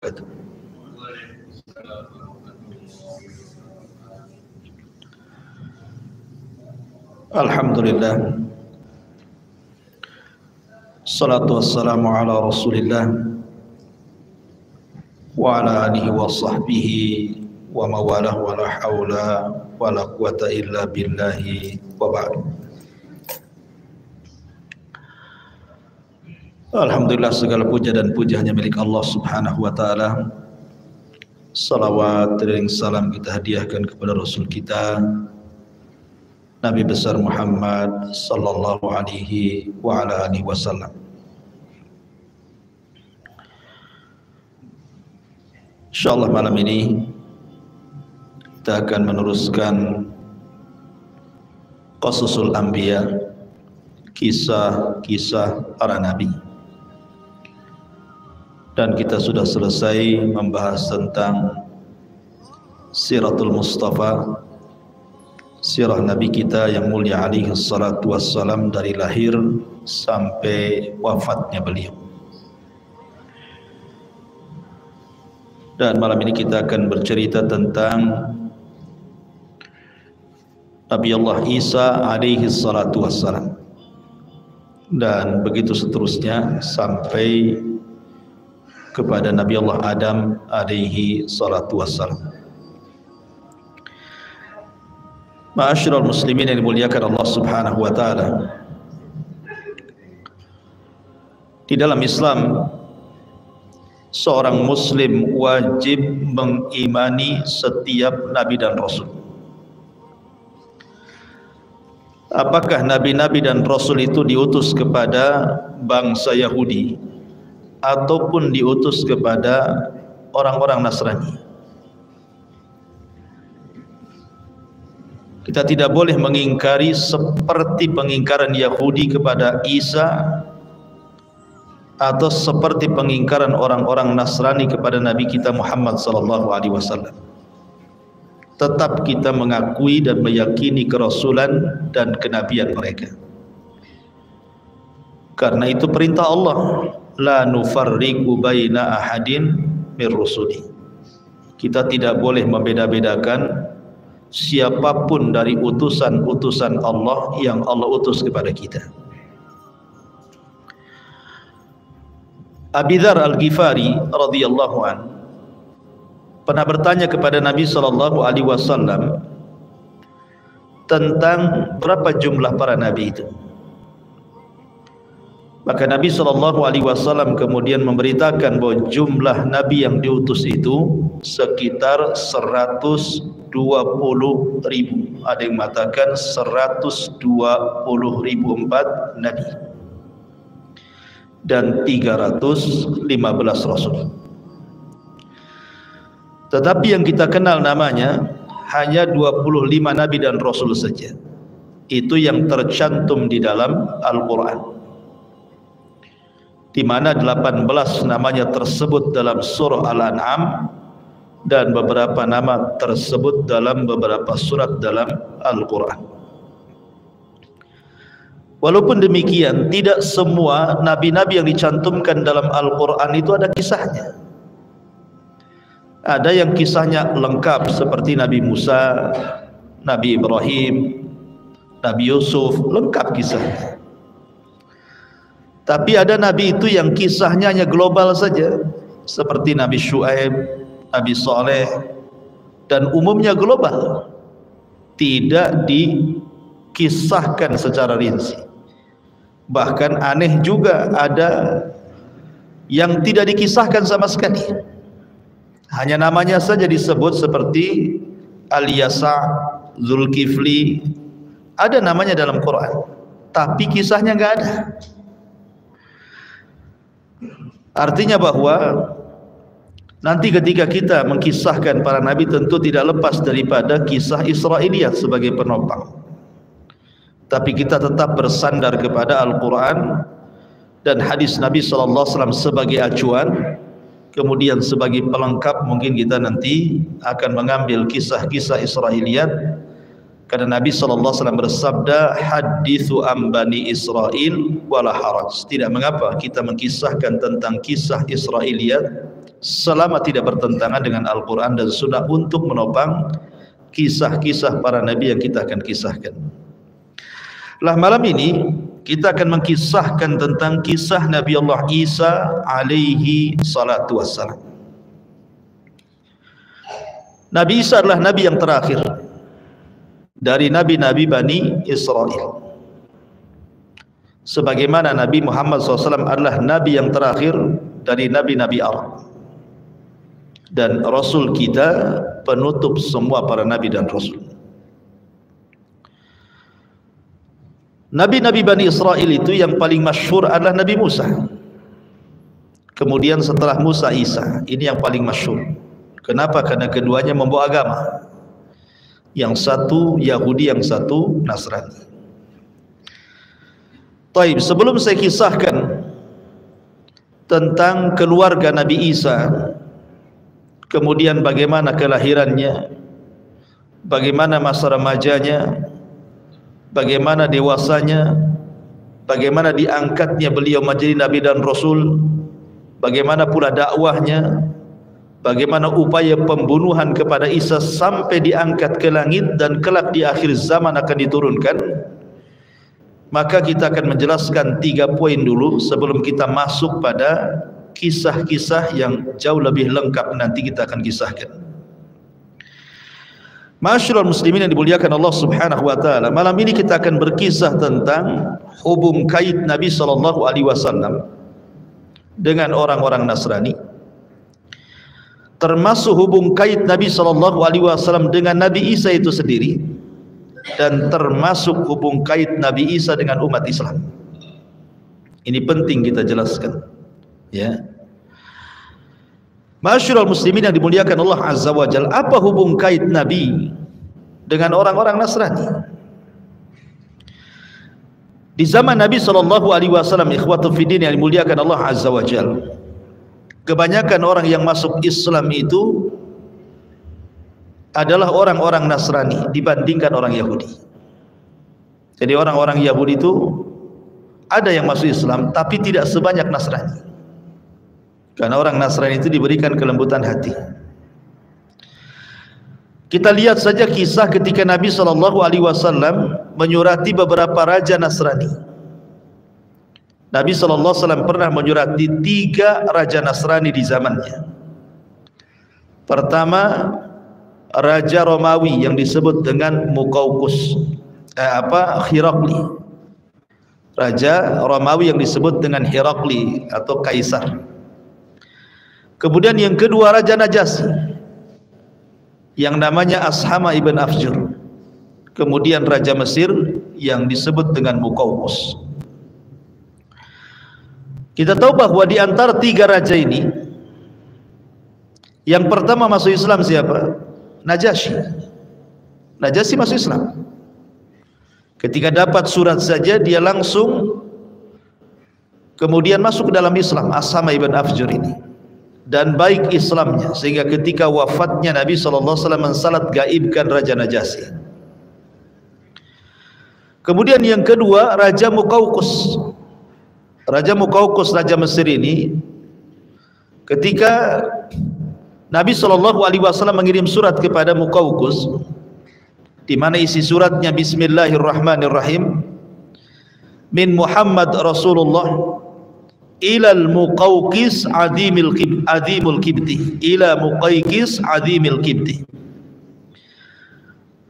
wabarakatuh. Alhamdulillah, salatu wassalamu ala Rasulillah wa ala alihi wa sahbihi wa mawalah wa la hawla wa la quwata illa billahi wa ba'd. Alhamdulillah, segala puja dan puja hanya milik Allah subhanahu wa ta'ala. Salawat dan salam kita hadiahkan kepada Rasul kita Nabi besar Muhammad sallallahu alaihi wa ala alihi wasallam. Insyaallah malam ini kita akan meneruskan Qasasul Anbiya, kisah-kisah para nabi. Dan kita sudah selesai membahas tentang Siratul Mustafa, sirah Nabi kita yang mulia alaihi salatu wassalam dari lahir sampai wafatnya beliau. Dan malam ini kita akan bercerita tentang Nabi Allah Isa alaihi salatu wassalam, dan begitu seterusnya sampai kepada Nabi Allah Adam alaihi salatu wassalam. Ma'asyiral muslimin yang dimuliakan Allah subhanahu wa ta'ala, di dalam Islam seorang muslim wajib mengimani setiap nabi dan rasul. Apakah nabi-nabi dan rasul itu diutus kepada bangsa Yahudi ataupun diutus kepada orang-orang Nasrani? Kita tidak boleh mengingkari seperti pengingkaran Yahudi kepada Isa atau seperti pengingkaran orang-orang Nasrani kepada Nabi kita Muhammad sallallahu alaihi wasallam. Tetap kita mengakui dan meyakini kerasulan dan kenabian mereka. Karena itu perintah Allah, la nufarriqu baina ahadin mir rusuli. Kita tidak boleh membeda-bedakan siapapun dari utusan-utusan Allah yang Allah utus kepada kita. Abi Dzar Al-Ghifari radhiyallahu an pernah bertanya kepada Nabi sallallahu alaihi wasallam tentang berapa jumlah para nabi itu. Maka Nabi sallallahu alaihi wasallam kemudian memberitakan bahwa jumlah nabi yang diutus itu sekitar 120.000. Ada yang mengatakan 120.004 nabi dan 315 rasul. Tetapi yang kita kenal namanya hanya 25 nabi dan rasul saja. Itu yang tercantum di dalam Al-Quran, di mana 18 namanya tersebut dalam surah Al-An'am dan beberapa nama tersebut dalam beberapa surat dalam Al-Quran. Walaupun demikian, tidak semua nabi-nabi yang dicantumkan dalam Al-Quran itu ada kisahnya. Ada yang kisahnya lengkap seperti Nabi Musa, Nabi Ibrahim, Nabi Yusuf, lengkap kisahnya. Tapi ada nabi itu yang kisahnya hanya global saja, seperti Nabi Syuaib, Nabi Saleh, dan umumnya global, tidak dikisahkan secara rinci. Bahkan aneh juga ada yang tidak dikisahkan sama sekali, hanya namanya saja disebut seperti Al-Yasa', Zulkifli, ada namanya dalam Quran, tapi kisahnya nggak ada. Artinya bahwa nanti ketika kita mengkisahkan para nabi tentu tidak lepas daripada kisah Israiliyat sebagai penopang. Tapi kita tetap bersandar kepada Al-Quran dan hadis Nabi SAW sebagai acuan. Kemudian sebagai pelengkap mungkin kita nanti akan mengambil kisah-kisah Israiliyat, karena Nabi SAW bersabda, hadithu an bani Israel wala haraj. Tidak mengapa kita mengkisahkan tentang kisah Israiliyat selama tidak bertentangan dengan Al-Quran dan Sunnah untuk menopang kisah-kisah para nabi yang kita akan kisahkan. Lah malam ini kita akan mengkisahkan tentang kisah Nabi Allah Isa alaihi salatu wassalam. Nabi Isa adalah nabi yang terakhir dari nabi-nabi Bani Israel. Sebagaimana Nabi Muhammad SAW adalah nabi yang terakhir dari nabi-nabi Arab. Dan Rasul kita penutup semua para nabi dan Rasul. Nabi-nabi Bani Israel itu yang paling masyhur adalah Nabi Musa. Kemudian setelah Musa, Isa. Ini yang paling masyhur. Kenapa? Karena keduanya membawa agama. Yang satu Yahudi, yang satu Nasrani. Taib, sebelum saya kisahkan tentang keluarga Nabi Isa, kemudian bagaimana kelahirannya, bagaimana masa remajanya, bagaimana dewasanya, bagaimana diangkatnya beliau menjadi Nabi dan Rasul, bagaimana pula dakwahnya, bagaimana upaya pembunuhan kepada Isa sampai diangkat ke langit dan kelak di akhir zaman akan diturunkan. Maka kita akan menjelaskan 3 poin dulu sebelum kita masuk pada kisah-kisah yang jauh lebih lengkap nanti kita akan kisahkan. Ma'asyiral muslimin yang dimuliakan Allah Subhanahu wa taala, malam ini kita akan berkisah tentang hubung kait Nabi sallallahu alaihi wasallam dengan orang-orang Nasrani, termasuk hubung kait Nabi sallallahu alaihi wasallam dengan Nabi Isa itu sendiri, dan termasuk hubung kait Nabi Isa dengan umat Islam. Ini penting kita jelaskan, ya. Ma'asyiral muslimin yang dimuliakan Allah Azza wa Jalla, apa hubung kait Nabi dengan orang-orang Nasrani? Di zaman Nabi sallallahu alaihi wasallam, ikhwatu fiddin yang dimuliakan Allah Azza wa Jalla, kebanyakan orang yang masuk Islam itu adalah orang-orang Nasrani dibandingkan orang Yahudi. Jadi orang-orang Yahudi itu ada yang masuk Islam tapi tidak sebanyak Nasrani. Karena orang Nasrani itu diberikan kelembutan hati. Kita lihat saja kisah ketika Nabi SAW menyurati beberapa raja Nasrani. Nabi SAW pernah menyurati 3 raja Nasrani di zamannya. Pertama, Raja Romawi yang disebut dengan Muqawqis, Herakli. Raja Romawi yang disebut dengan Herakli atau Kaisar. Kemudian yang kedua Raja Najasyi yang namanya Ashama ibn Afjur. Kemudian Raja Mesir yang disebut dengan Muqawqis. Kita tahu bahwa di antara 3 raja ini, yang pertama masuk Islam siapa? Najasyi. Najasyi masuk Islam. Ketika dapat surat saja dia langsung kemudian masuk ke dalam Islam, Ashama ibn Afjur ini. Dan baik Islamnya sehingga ketika wafatnya Nabi SAW mensalat gaibkan Raja Najasyi. Kemudian yang kedua Raja Muqawqis. Raja Muqawqis, Raja Mesir ini, ketika Nabi SAW mengirim surat kepada Muqawqis, di mana isi suratnya Bismillahirrahmanirrahim, min Muhammad Rasulullah ilal Muqawqis adimul kibti, ila Muqawqis adimil kibti.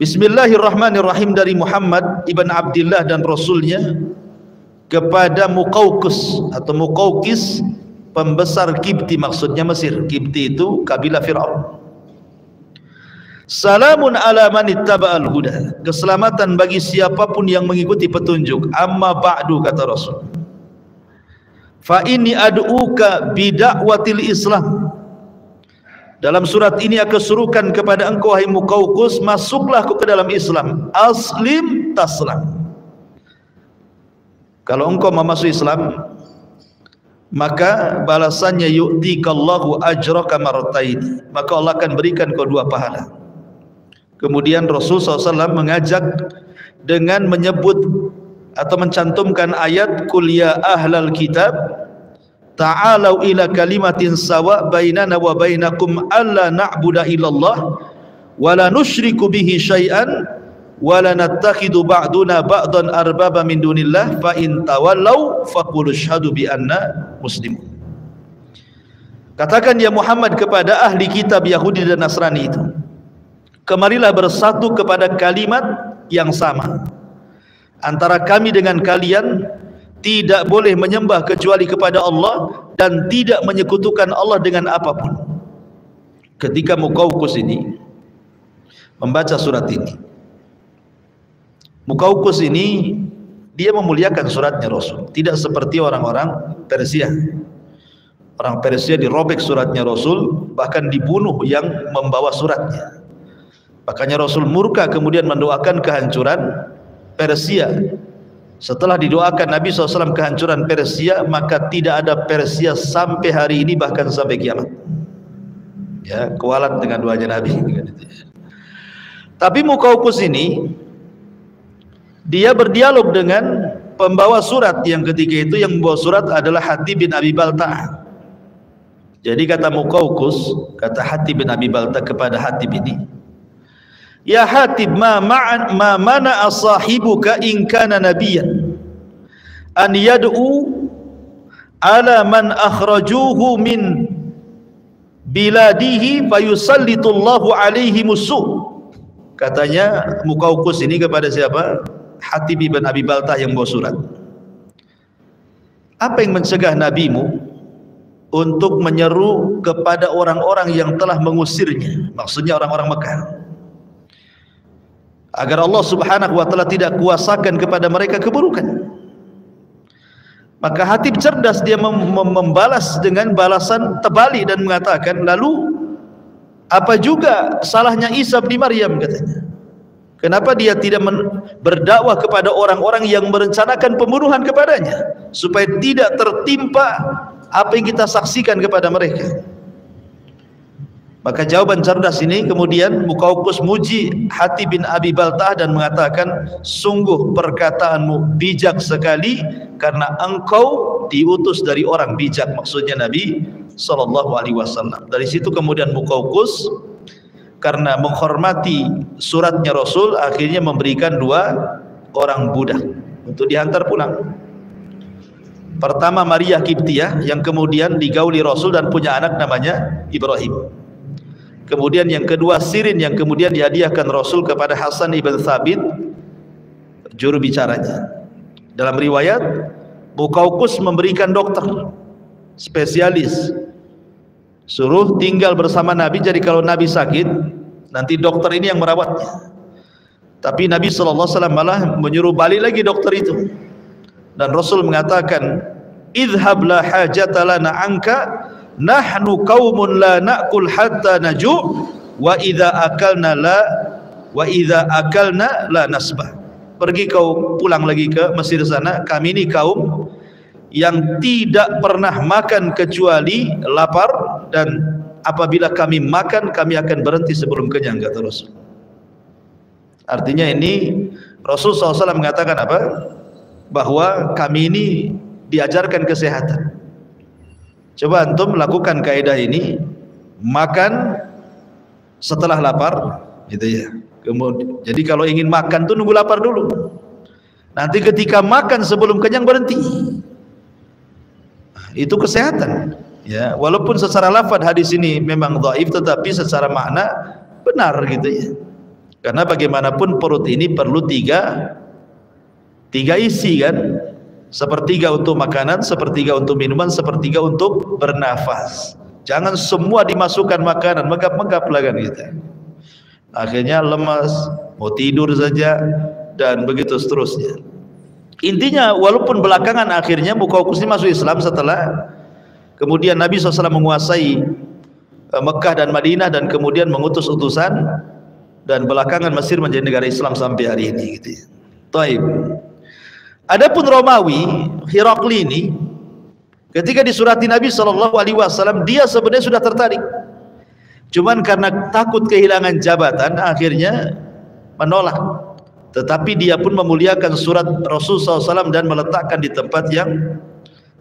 Bismillahirrahmanirrahim, dari Muhammad ibn Abdullah dan Rasulnya kepada Muqawqis atau Muqawqis, pembesar Kibti, maksudnya Mesir. Kibti itu kabilah Fir'aun. Salamun ala man ittaba'al huda, keselamatan bagi siapapun yang mengikuti petunjuk. Amma ba'du, kata Rasul, fa inni ad'uka bida'watil Islam, dalam surat ini aku suruhkan kepada engkau wahai Muqawqis, masuklah ke dalam Islam. Aslim taslam, kalau engkau masuk Islam maka balasannya yu'tikallahu ajraka marratain, maka Allah akan berikan kau 2 pahala. Kemudian Rasul SAW mengajak dengan menyebut atau mencantumkan ayat qul ya ahlal kitab ta'alau ila kalimatin sawa bainana wa bainakum alla na'budu illallah wa la nusyriku bihi syai'an wa la nattakhidu ba'duna ba'dan arbaba min dunillah fa in tawallau faqulu asyhadu bi anna muslimun. Katakan ya Muhammad kepada ahli kitab Yahudi dan Nasrani itu, kemarilah bersatu kepada kalimat yang sama antara kami dengan kalian, tidak boleh menyembah kecuali kepada Allah dan tidak menyekutukan Allah dengan apapun. Ketika Muqawqis ini membaca surat ini, Muqawqis ini dia memuliakan suratnya Rasul, tidak seperti orang-orang Persia. Orang Persia dirobek suratnya Rasul, bahkan dibunuh yang membawa suratnya. Makanya Rasul murka kemudian mendoakan kehancuran Persia. Setelah didoakan Nabi SAW kehancuran Persia, maka tidak ada Persia sampai hari ini, bahkan sampai kiamat. Ya, kualat dengan doanya Nabi. Tapi Muqawqis ini dia berdialog dengan pembawa surat yang ketika itu yang membawa surat adalah Hatib bin Abi Balta'ah. Jadi kata Muqawqis, kata Hatib bin Abi Balta'ah kepada Hatib ini, ya Hatib, ma mana sahibuka in kana nabiyyan an yad'u ala man akhrajuhu min biladihi fayusallitullahu alaihi musuh. Katanya Muqawqis ini kepada siapa? Hatib bin Abi Balta'ah yang bawa surat. Apa yang mencegah nabimu untuk menyeru kepada orang-orang yang telah mengusirnya, maksudnya orang-orang Mekah, agar Allah Subhanahu wa ta'ala tidak kuasakan kepada mereka keburukan? Maka Hatib cerdas, dia membalas dengan balasan terbalik dan mengatakan, lalu apa juga salahnya Isa bin Maryam, katanya. Kenapa dia tidak berdakwah kepada orang-orang yang merencanakan pembunuhan kepadanya, supaya tidak tertimpa apa yang kita saksikan kepada mereka? Maka jawaban cerdas ini kemudian Muqawqis muji Hatib bin Abi Balta'ah dan mengatakan, sungguh perkataanmu bijak sekali karena engkau diutus dari orang bijak, maksudnya Nabi SAW. Dari situ kemudian Muqawqis karena menghormati suratnya Rasul, akhirnya memberikan 2 orang budak untuk dihantar pulang. Pertama Maria Kiptiyah yang kemudian digauli Rasul dan punya anak namanya Ibrahim. Kemudian yang kedua Sirin yang kemudian dihadiahkan Rasul kepada Hasan ibn Thabit, juru bicaranya. Dalam riwayat Muqawqis memberikan dokter spesialis, suruh tinggal bersama Nabi, jadi kalau Nabi sakit nanti dokter ini yang merawatnya. Tapi Nabi SAW malah menyuruh balik lagi dokter itu. Dan Rasul mengatakan, idhab la hajata lana anka nahnu qaumun la na'kul hatta naju' wa idza akalna la nasbah. Pergi kau pulang lagi ke Mesir sana, kami ini kaum yang tidak pernah makan kecuali lapar, dan apabila kami makan kami akan berhenti sebelum kenyang, kata Rasul. Artinya ini Rasul SAW mengatakan apa? Bahwa kami ini diajarkan kesehatan. Coba antum lakukan kaidah ini, makan setelah lapar, gitu ya. Kemudian, jadi kalau ingin makan tuh nunggu lapar dulu. Nanti ketika makan sebelum kenyang berhenti. Nah, itu kesehatan. Ya, walaupun secara lafaz hadis ini memang dhaif, tetapi secara makna benar, gitu ya. Karena bagaimanapun perut ini perlu tiga isi kan, sepertiga untuk makanan, sepertiga untuk minuman, sepertiga untuk bernafas. Jangan semua dimasukkan makanan, megap-megap lah kan gitu. Akhirnya lemas, mau tidur saja, dan begitu seterusnya. Intinya walaupun belakangan akhirnya Muqawqis ini masuk Islam setelah kemudian Nabi SAW menguasai Mekah dan Madinah dan kemudian mengutus utusan, dan belakangan Mesir menjadi negara Islam sampai hari ini, gitu ya. Taib. Adapun Romawi Herakli ini ketika disurati Nabi SAW, dia sebenarnya sudah tertarik, cuman karena takut kehilangan jabatan akhirnya menolak. Tetapi dia pun memuliakan surat Rasul SAW dan meletakkan di tempat yang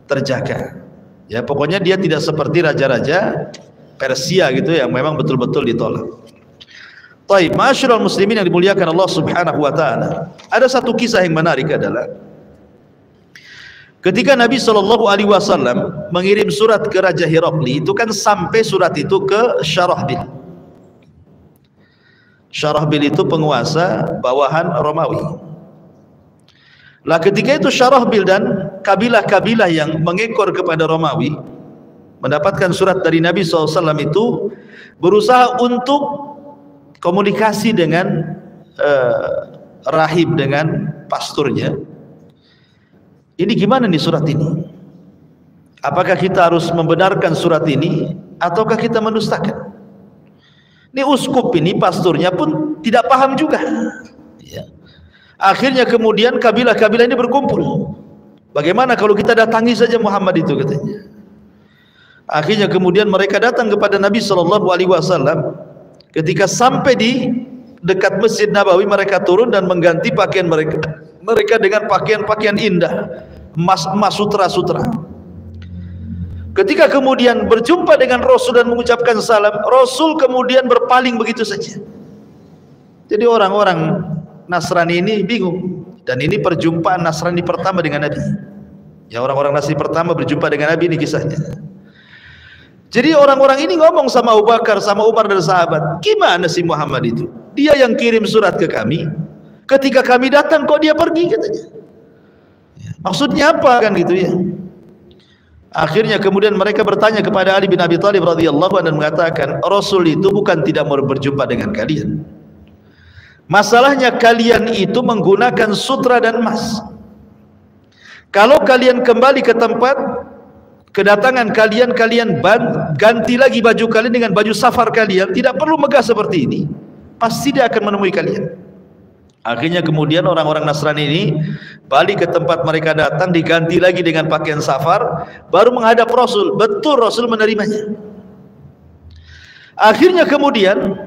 terjaga. Ya, pokoknya dia tidak seperti raja-raja Persia gitu yang memang betul-betul ditolak. Taib, ma'asyiral muslimin yang dimuliakan Allah Subhanahu wa taala. Ada satu kisah yang menarik adalah ketika Nabi Shallallahu alaihi wasallam mengirim surat ke Raja Herakli, itu kan sampai surat itu ke Syarahbil. Syarahbil itu penguasa bawahan Romawi. Lah ketika itu Syarahbil dan kabilah-kabilah yang mengekor kepada Romawi mendapatkan surat dari Nabi SAW itu berusaha untuk komunikasi dengan rahib, dengan pasturnya. Ini gimana nih surat ini? Apakah kita harus membenarkan surat ini ataukah kita mendustakan? Ini uskup ini, pasturnya pun tidak paham juga. Ya. Akhirnya kemudian kabilah-kabilah ini berkumpul. Bagaimana kalau kita datangi saja Muhammad itu, katanya. Akhirnya kemudian mereka datang kepada Nabi SAW. Ketika sampai di dekat Masjid Nabawi, mereka turun dan mengganti pakaian mereka dengan pakaian-pakaian indah, emas-emas, sutra-sutra. Ketika kemudian berjumpa dengan Rasul dan mengucapkan salam, Rasul kemudian berpaling begitu saja. Jadi orang-orang Nasrani ini bingung. Dan ini perjumpaan Nasrani pertama dengan Nabi. Ya, orang-orang Nasrani pertama berjumpa dengan Nabi, ini kisahnya. Jadi orang-orang ini ngomong sama Abu Bakar, sama Umar dan sahabat, gimana sih Muhammad itu? Dia yang kirim surat ke kami, ketika kami datang kok dia pergi, katanya. Maksudnya apa kan gitu ya? Akhirnya kemudian mereka bertanya kepada Ali bin Abi Thalib radhiyallahu anhu dan mengatakan, Rasul itu bukan tidak mau berjumpa dengan kalian. Masalahnya kalian itu menggunakan sutra dan emas. Kalau kalian kembali ke tempat kedatangan kalian, kalian ganti lagi baju kalian dengan baju safar kalian, tidak perlu megah seperti ini, pasti dia akan menemui kalian. Akhirnya kemudian orang-orang Nasrani ini balik ke tempat mereka datang, diganti lagi dengan pakaian safar, baru menghadap Rasul. Betul, Rasul menerimanya. Akhirnya kemudian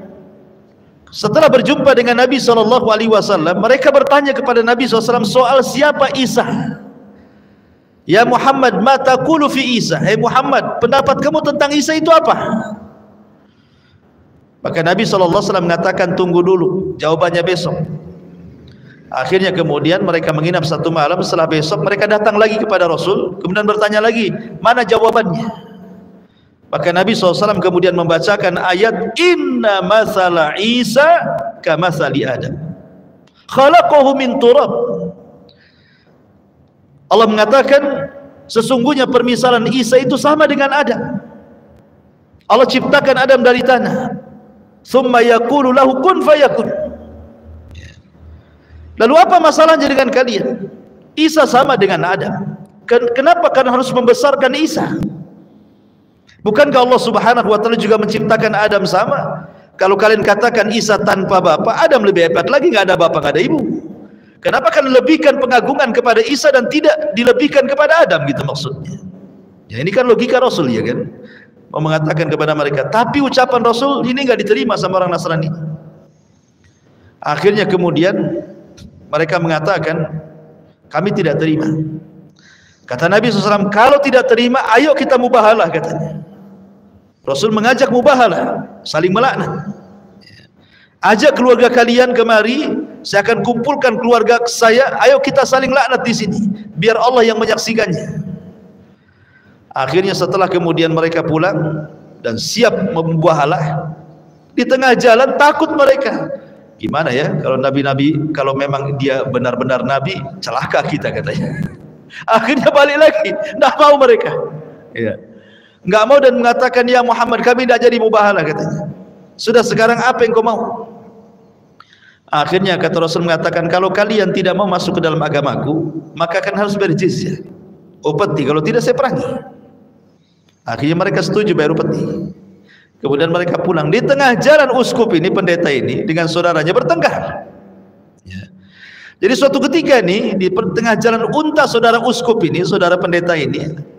setelah berjumpa dengan Nabi SAW, mereka bertanya kepada Nabi SAW soal siapa Isa. Ya Muhammad, ma taqulu fi Isa? Hai Muhammad, pendapat kamu tentang Isa itu apa? Maka Nabi SAW mengatakan, tunggu dulu, jawabannya besok. Akhirnya kemudian mereka menginap satu malam. Setelah besok mereka datang lagi kepada Rasul, kemudian bertanya lagi, mana jawabannya? Maka Nabi SAW kemudian membacakan ayat, inna masala Isa kamathali Adam, khalaqahu min turab. Allah mengatakan sesungguhnya permisalan Isa itu sama dengan Adam. Allah ciptakan Adam dari tanah, thumma yaqulu lahu kun fayakun. Lalu apa masalahnya dengan kalian? Isa sama dengan Adam. Kenapa kalian harus membesarkan Isa? Bukankah Allah Subhanahu wa taala juga menciptakan Adam sama? Kalau kalian katakan Isa tanpa bapak, Adam lebih hebat lagi, nggak ada bapak, nggak ada ibu. Kenapa kalian lebihkan pengagungan kepada Isa dan tidak dilebihkan kepada Adam, gitu maksudnya? Ya, ini kan logika Rasul, ya kan? Mau mengatakan kepada mereka, tapi ucapan Rasul ini nggak diterima sama orang Nasrani. Akhirnya kemudian mereka mengatakan, kami tidak terima. Kata Nabi SAW, kalau tidak terima, ayo kita mubahalah, katanya. Rasul mengajak mubahalah, saling melaknat. Ajak keluarga kalian kemari, saya akan kumpulkan keluarga saya, ayo kita saling laknat di sini, biar Allah yang menyaksikannya. Akhirnya setelah kemudian mereka pulang dan siap mubahalah, di tengah jalan takut mereka. Gimana ya kalau nabi-nabi, kalau memang dia benar-benar nabi, celaka kita, katanya. Akhirnya balik lagi, tidak mau mereka. Ya. Nggak mau dan mengatakan, ya Muhammad, kami tidak jadi mubahalah, katanya. Sudah, sekarang apa yang kau mau? Akhirnya kata Rasul mengatakan, kalau kalian tidak mau masuk ke dalam agamaku, maka akan harus bayar jizyah, upeti, kalau tidak saya perangi. Akhirnya mereka setuju bayar upeti. Kemudian mereka pulang. Di tengah jalan uskup ini, pendeta ini dengan saudaranya bertengkar. Ya. Jadi suatu ketika ini di tengah jalan unta saudara uskup ini, saudara pendeta ini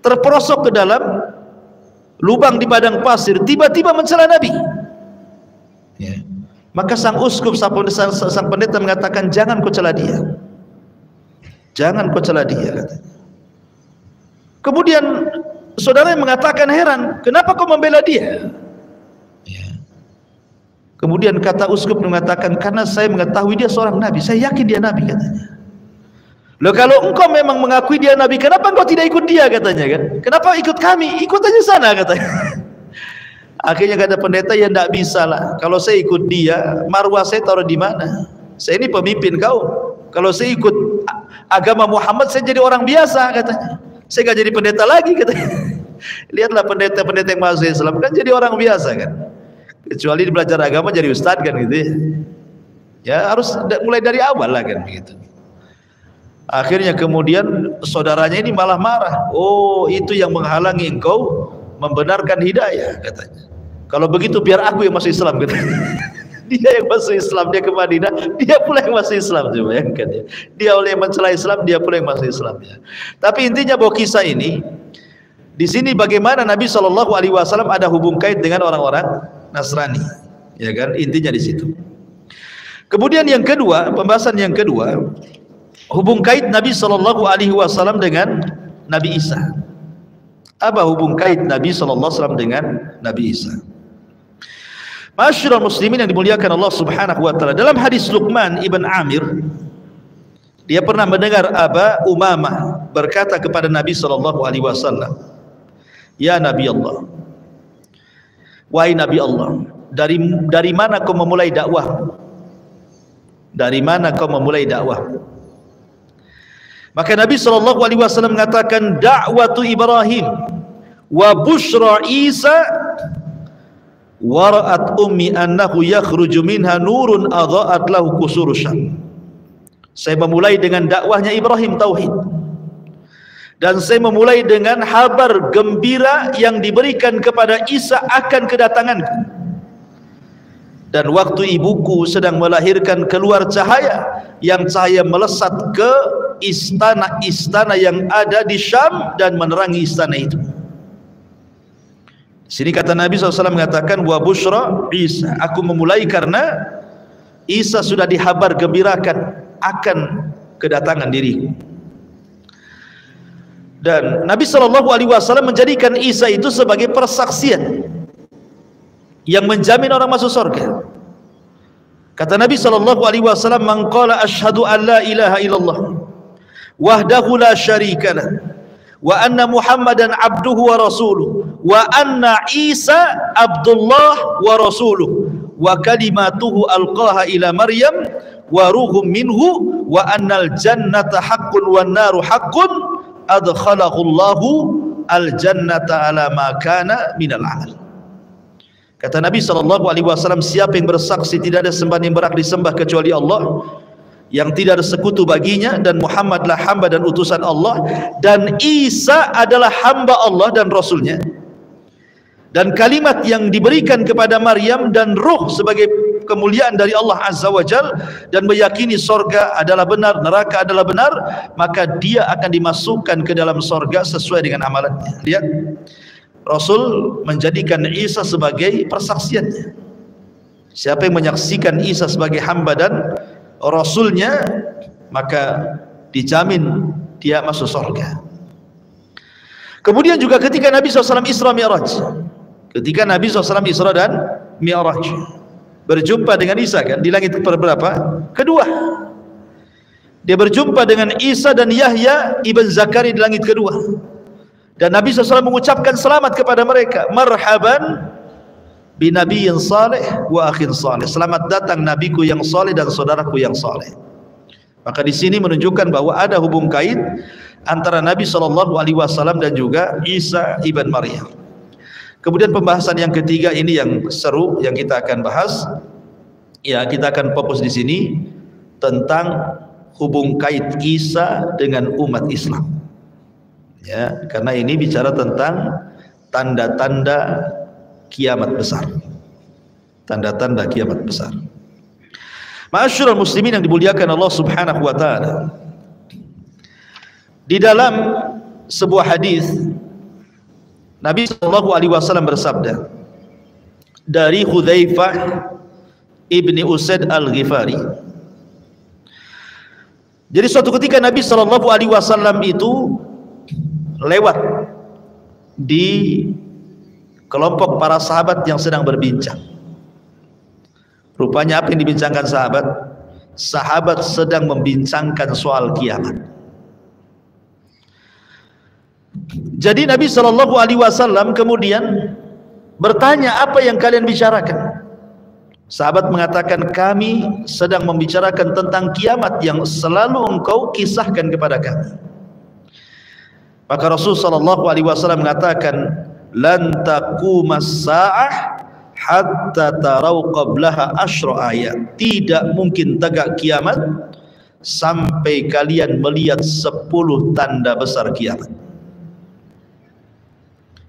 terperosok ke dalam lubang di padang pasir, tiba-tiba mencela Nabi. Ya. Maka sang uskup, sang pendeta mengatakan, jangan kau cela dia, jangan kau cela dia, katanya. Kemudian saudara yang mengatakan heran, kenapa kau membela dia? Ya. Kemudian kata uskup mengatakan, karena saya mengetahui dia seorang nabi, saya yakin dia nabi, katanya. Loh, kalau engkau memang mengakui dia nabi, kenapa engkau tidak ikut dia, katanya kan? Kenapa ikut kami? Ikut aja sana, katanya. Akhirnya kata pendeta, ya tidak bisa lah. Kalau saya ikut dia, marwah saya taruh di mana? Saya ini pemimpin kau. Kalau saya ikut agama Muhammad, saya jadi orang biasa, katanya. Saya gak jadi pendeta lagi, katanya. Lihatlah pendeta-pendeta yang masuk Islam kan jadi orang biasa kan. Kecuali belajar agama jadi ustadz kan gitu ya. Ya harus mulai dari awal lah kan begitu. Akhirnya kemudian saudaranya ini malah marah. Oh, itu yang menghalangi engkau membenarkan hidayah, katanya. Kalau begitu biar aku yang masuk Islam, katanya. Dia yang masuk Islam, dia ke Madinah, dia pula yang masuk Islam, coba bayangkan ya. Dia oleh yang mencela Islam, dia pula yang masuk Islam ya. Tapi intinya bahwa kisah ini di sini bagaimana Nabi SAW ada hubung kait dengan orang-orang Nasrani, ya kan? Intinya di situ. Kemudian yang kedua, pembahasan yang kedua, hubung kait Nabi SAW dengan Nabi Isa. Apa hubung kait Nabi SAW dengan Nabi Isa? Masyarul muslimin yang dimuliakan Allah Subhanahu wa taala, dalam hadis Luqman ibn Amir, dia pernah mendengar Aba Umamah berkata kepada Nabi SAW, ya Nabi Allah, wahai Nabi Allah, dari mana kau memulai dakwah? Dari mana kau memulai dakwah? Maka Nabi SAW mengatakan, da'watu Ibrahim wa bushra Isa wara'at ummi annahu yakhruju minha nurun adha'at lahu qusuru Syam. Saya memulai dengan dakwahnya Ibrahim tauhid, dan saya memulai dengan kabar gembira yang diberikan kepada Isa akan kedatanganku. Dan waktu ibuku sedang melahirkan keluar cahaya, yang cahaya melesat ke istana-istana yang ada di Syam dan menerangi istana itu. Sini kata Nabi SAW mengatakan, wa bushra Isa, aku memulai karena Isa sudah dihabar gembirakan akan kedatangan diriku. Dan Nabi SAW menjadikan Isa itu sebagai persaksian yang menjamin orang masuk surga. Kata Nabi SAW, man qala asyhadu an la ilaha illallah wahdahu la syarikalah wa anna Muhammadan abduhu wa rasuluh wa anna Isa abdullah wa rasuluh wa kalimatuhu alqaha ila Maryam wa ruhum minhu wa annal jannata haqqun wan naru haqqun adkhalahu Allahu al jannata ala ma kana minal amal. Kata Nabi SAW, siapa yang bersaksi tidak ada sembahan yang berhak disembah kecuali Allah, yang tidak ada sekutu baginya, dan Muhammadlah hamba dan utusan Allah, dan Isa adalah hamba Allah dan Rasulnya, dan kalimat yang diberikan kepada Maryam dan ruh sebagai kemuliaan dari Allah Azza wa Jal, dan meyakini sorga adalah benar, neraka adalah benar, maka dia akan dimasukkan ke dalam sorga sesuai dengan amalannya. Lihat, Rasul menjadikan Isa sebagai persaksiannya. Siapa yang menyaksikan Isa sebagai hamba dan Rasulnya, maka dijamin dia masuk surga. Kemudian juga ketika Nabi SAW Isra Mi'raj, ketika Nabi SAW Isra dan Mi'raj, berjumpa dengan Isa kan di langit berapa? Kedua. Dia berjumpa dengan Isa dan Yahya ibn Zakaria di langit kedua. Dan Nabi SAW mengucapkan selamat kepada mereka, marhaban binabiyyin salih wa akhin salih, selamat datang nabiku yang saleh dan saudaraku yang saleh. Maka di sini menunjukkan bahwa ada hubung kait antara Nabi SAW dan juga Isa ibn Maryam. Kemudian pembahasan yang ketiga ini yang seru yang kita akan bahas, ya kita akan fokus di sini tentang hubung kait Isa dengan umat Islam. Ya, karena ini bicara tentang tanda-tanda kiamat besar. Tanda-tanda kiamat besar. Ma'asyiral muslimin yang dimuliakan Allah Subhanahu wa taala. Di dalam sebuah hadis Nabi SAW bersabda dari Hudzaifah ibni Usaid al-Ghifari. Jadi suatu ketika Nabi SAW itu lewat di kelompok para sahabat yang sedang berbincang. Rupanya apa yang dibincangkan sahabat? Sahabat sedang membincangkan soal kiamat. Jadi Nabi SAW kemudian bertanya, apa yang kalian bicarakan? Sahabat mengatakan, kami sedang membicarakan tentang kiamat yang selalu engkau kisahkan kepada kami. Maka Rasulullah SAW mengatakan, lan taqumas sa'ah hatta tarau qablaha asyra ayat. Tidak mungkin tegak kiamat sampai kalian melihat 10 tanda besar kiamat.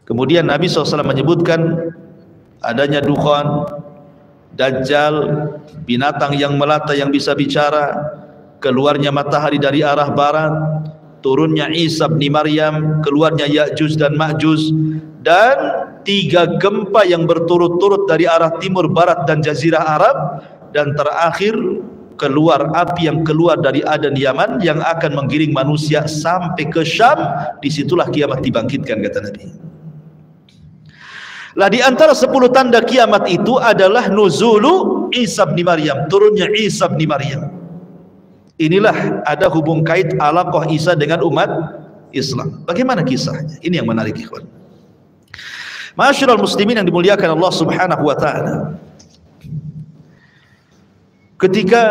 Kemudian Nabi SAW menyebutkan adanya dukhan, dajjal, binatang yang melata yang bisa bicara, keluarnya matahari dari arah barat, turunnya Isa bin Maryam, keluarnya Ya'juj dan Ma'juj, dan 3 gempa yang berturut-turut dari arah timur, barat dan jazirah Arab, dan terakhir keluar api yang keluar dari Aden Yaman yang akan menggiring manusia sampai ke Syam. Disitulah kiamat dibangkitkan, kata Nabi. Lah di antara 10 tanda kiamat itu adalah nuzulu Isa bin Maryam, turunnya Isa bin Maryam. Inilah ada hubung kait alaqah Isa dengan umat Islam. Bagaimana kisahnya? Ini yang menarik, ikhwan. Ma'asyiral muslimin yang dimuliakan Allah Subhanahu wa taala. Ketika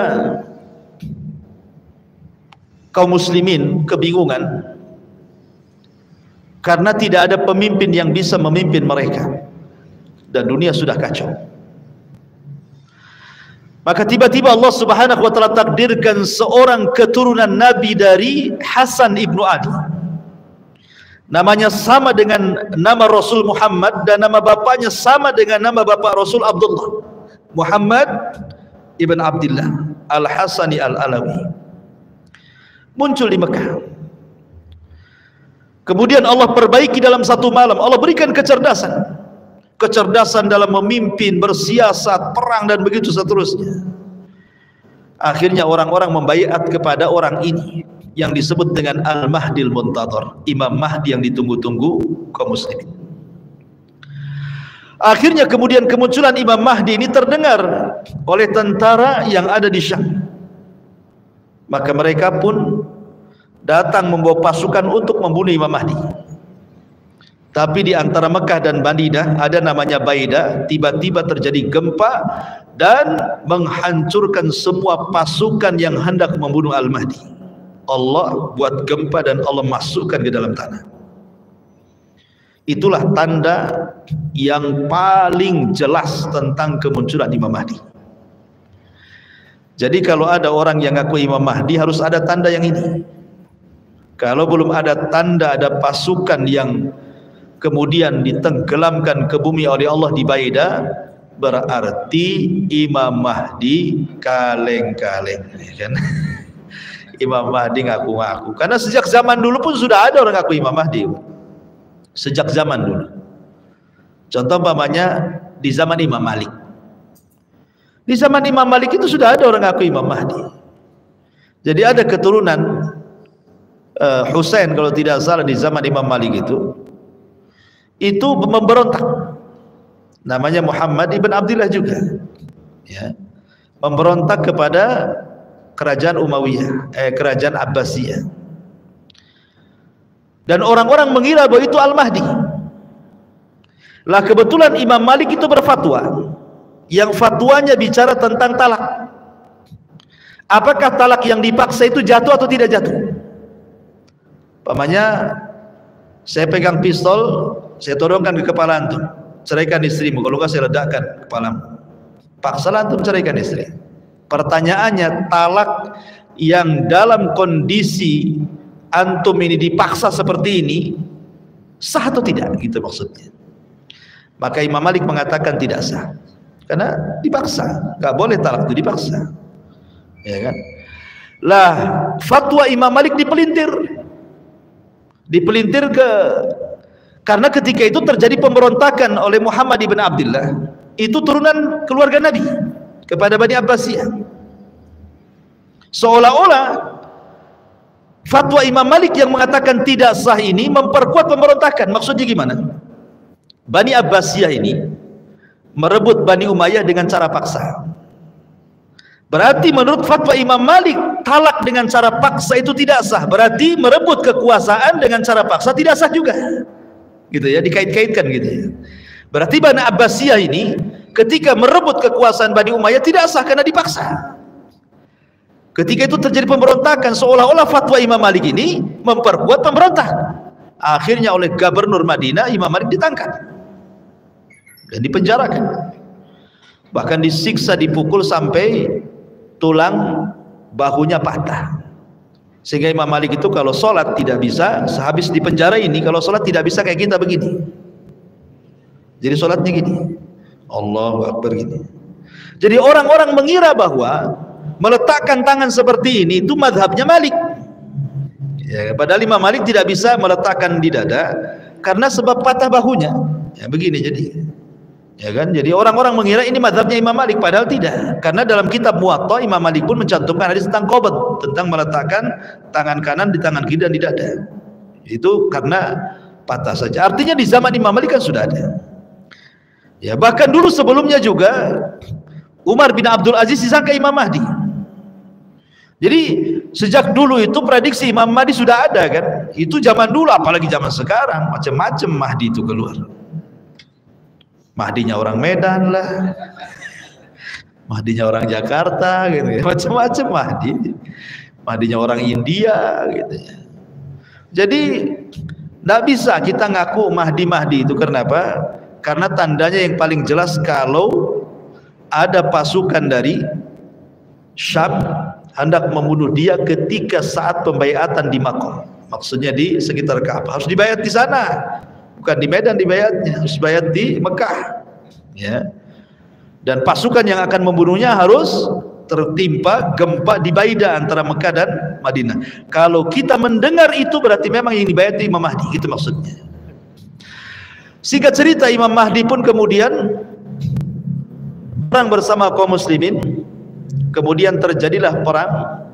kaum muslimin kebingungan karena tidak ada pemimpin yang bisa memimpin mereka dan dunia sudah kacau, maka tiba-tiba Allah Subhanahu wa taala takdirkan seorang keturunan Nabi dari Hasan ibnu Ali. Namanya sama dengan nama Rasul Muhammad dan nama bapaknya sama dengan nama bapak Rasul Abdullah, Muhammad ibn Abdullah Al-Hasani Al-Alawi. Muncul di Mekah. Kemudian Allah perbaiki dalam satu malam. Allah berikan kecerdasan. Kecerdasan dalam memimpin, bersiasat, perang dan begitu seterusnya. Akhirnya orang-orang membaiat kepada orang ini yang disebut dengan Al-Mahdil Muntadhar, Imam Mahdi yang ditunggu-tunggu kaum muslimin. Akhirnya kemudian kemunculan Imam Mahdi ini terdengar oleh tentara yang ada di Syam. Maka mereka pun datang membawa pasukan untuk membunuh Imam Mahdi. Tapi di antara Mekah dan Madinah ada namanya Baidah. Tiba-tiba terjadi gempa dan menghancurkan semua pasukan yang hendak membunuh Al-Mahdi. Allah buat gempa dan Allah masukkan ke dalam tanah. Itulah tanda yang paling jelas tentang kemunculan Imam Mahdi. Jadi kalau ada orang yang ngaku Imam Mahdi, harus ada tanda yang ini. Kalau belum ada tanda, ada pasukan yang kemudian ditenggelamkan ke bumi oleh Allah di Baidah, berarti Imam Mahdi kaleng-kaleng, ya kan? Imam Mahdi ngaku-ngaku. Karena sejak zaman dulu pun sudah ada orang ngaku Imam Mahdi. Sejak zaman dulu. Contoh umpamanya di zaman Imam Malik. Di zaman Imam Malik itu sudah ada orang ngaku Imam Mahdi. Jadi ada keturunan Husain kalau tidak salah di zaman Imam Malik itu memberontak. Namanya Muhammad ibn Abdullah juga. Ya. Memberontak kepada kerajaan Umayyah, kerajaan Abbasiyah. Dan orang-orang mengira bahwa itu Al-Mahdi. Lah kebetulan Imam Malik itu berfatwa, yang fatwanya bicara tentang talak. Apakah talak yang dipaksa itu jatuh atau tidak jatuh? Pamannya, saya pegang pistol, saya todongkan ke kepala antum, ceraikan istrimu, kalau enggak saya ledakkan kepalamu. Paksalah antum ceraikan istri. Pertanyaannya, talak yang dalam kondisi antum ini dipaksa seperti ini sah atau tidak, gitu maksudnya. Maka Imam Malik mengatakan tidak sah, karena dipaksa, nggak boleh talak itu dipaksa, ya kan? Lah fatwa Imam Malik dipelintir karena ketika itu terjadi pemberontakan oleh Muhammad ibn Abdullah, itu turunan keluarga Nabi kepada Bani Abbasiyah. Seolah-olah fatwa Imam Malik yang mengatakan tidak sah ini memperkuat pemberontakan. Maksudnya gimana? Bani Abbasiyah ini merebut Bani Umayyah dengan cara paksa. Berarti menurut fatwa Imam Malik, talak dengan cara paksa itu tidak sah. Berarti merebut kekuasaan dengan cara paksa tidak sah juga. Gitu ya, dikait-kaitkan gitu ya. Berarti Bani Abbasiyah ini ketika merebut kekuasaan Bani Umayyah tidak sah karena dipaksa. Ketika itu terjadi pemberontakan, seolah-olah fatwa Imam Malik ini memperkuat pemberontak. Akhirnya oleh Gubernur Madinah, Imam Malik ditangkap dan dipenjarakan. Bahkan disiksa, dipukul sampai tulang bahunya patah. Sehingga Imam Malik itu kalau sholat tidak bisa, sehabis dipenjara ini kalau sholat tidak bisa kayak kita begini. Jadi sholatnya gini, Allahu Akbar gini. Jadi orang-orang mengira bahwa meletakkan tangan seperti ini itu madhabnya Malik ya, padahal Imam Malik tidak bisa meletakkan di dada karena sebab patah bahunya ya, begini jadi ya kan. Jadi orang-orang mengira ini madhabnya Imam Malik, padahal tidak, karena dalam kitab Muwatta Imam Malik pun mencantumkan hadis tentang qabd, tentang meletakkan tangan kanan di tangan kiri dan di dada, itu karena patah saja. Artinya di zaman Imam Malik kan sudah ada ya. Bahkan dulu sebelumnya juga Umar bin Abdul Aziz disangka Imam Mahdi. Jadi sejak dulu itu prediksi Imam Mahdi sudah ada kan. Itu zaman dulu, apalagi zaman sekarang macam-macam Mahdi itu keluar. Mahdinya orang Medan lah, Mahdinya orang Jakarta gitu ya. Macam-macam Mahdi. Mahdinya orang India gitu ya. Jadi tidak bisa kita ngaku Mahdi itu. Karena apa? Karena tandanya yang paling jelas kalau ada pasukan dari Syam hendak membunuh dia ketika saat pembaiatan di Makkah. Maksudnya di sekitar Ka'bah. Harus dibayat di sana, bukan di Medan dibayatnya, harus bayat di Mekah. Ya. Dan pasukan yang akan membunuhnya harus tertimpa gempa di Baida antara Mekah dan Madinah. Kalau kita mendengar itu berarti memang yang dibayat di Imam Mahdi, gitu maksudnya. Singkat cerita, Imam Mahdi pun kemudian perang bersama kaum muslimin. Kemudian terjadilah perang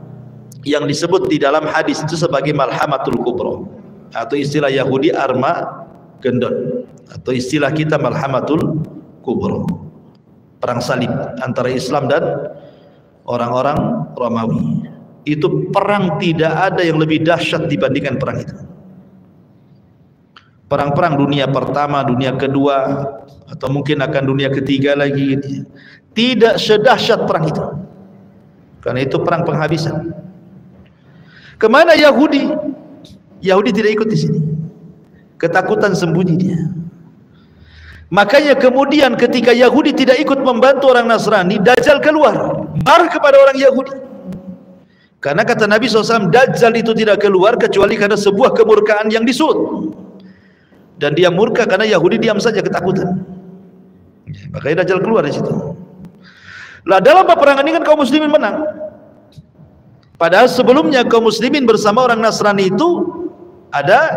yang disebut di dalam hadis itu sebagai Malhamatul Kubra, atau istilah Yahudi Armageddon, atau istilah kita Malhamatul Kubra, perang salib antara Islam dan orang-orang Romawi. Itu perang tidak ada yang lebih dahsyat dibandingkan perang itu. Perang-perang dunia pertama, dunia kedua, atau mungkin akan dunia ketiga lagi, tidak sedahsyat perang itu. Karena itu perang penghabisan. Kemana Yahudi? Yahudi tidak ikut di sini. Ketakutan sembunyi dia. Makanya kemudian ketika Yahudi tidak ikut membantu orang Nasrani, Dajjal keluar, marah kepada orang Yahudi. Karena kata Nabi SAW, Dajjal itu tidak keluar kecuali karena sebuah kemurkaan yang disut. Dan dia murka karena Yahudi diam saja ketakutan. Makanya Dajjal keluar di situ. Lah dalam peperangan ini kan kaum muslimin menang. Padahal sebelumnya kaum muslimin bersama orang Nasrani itu ada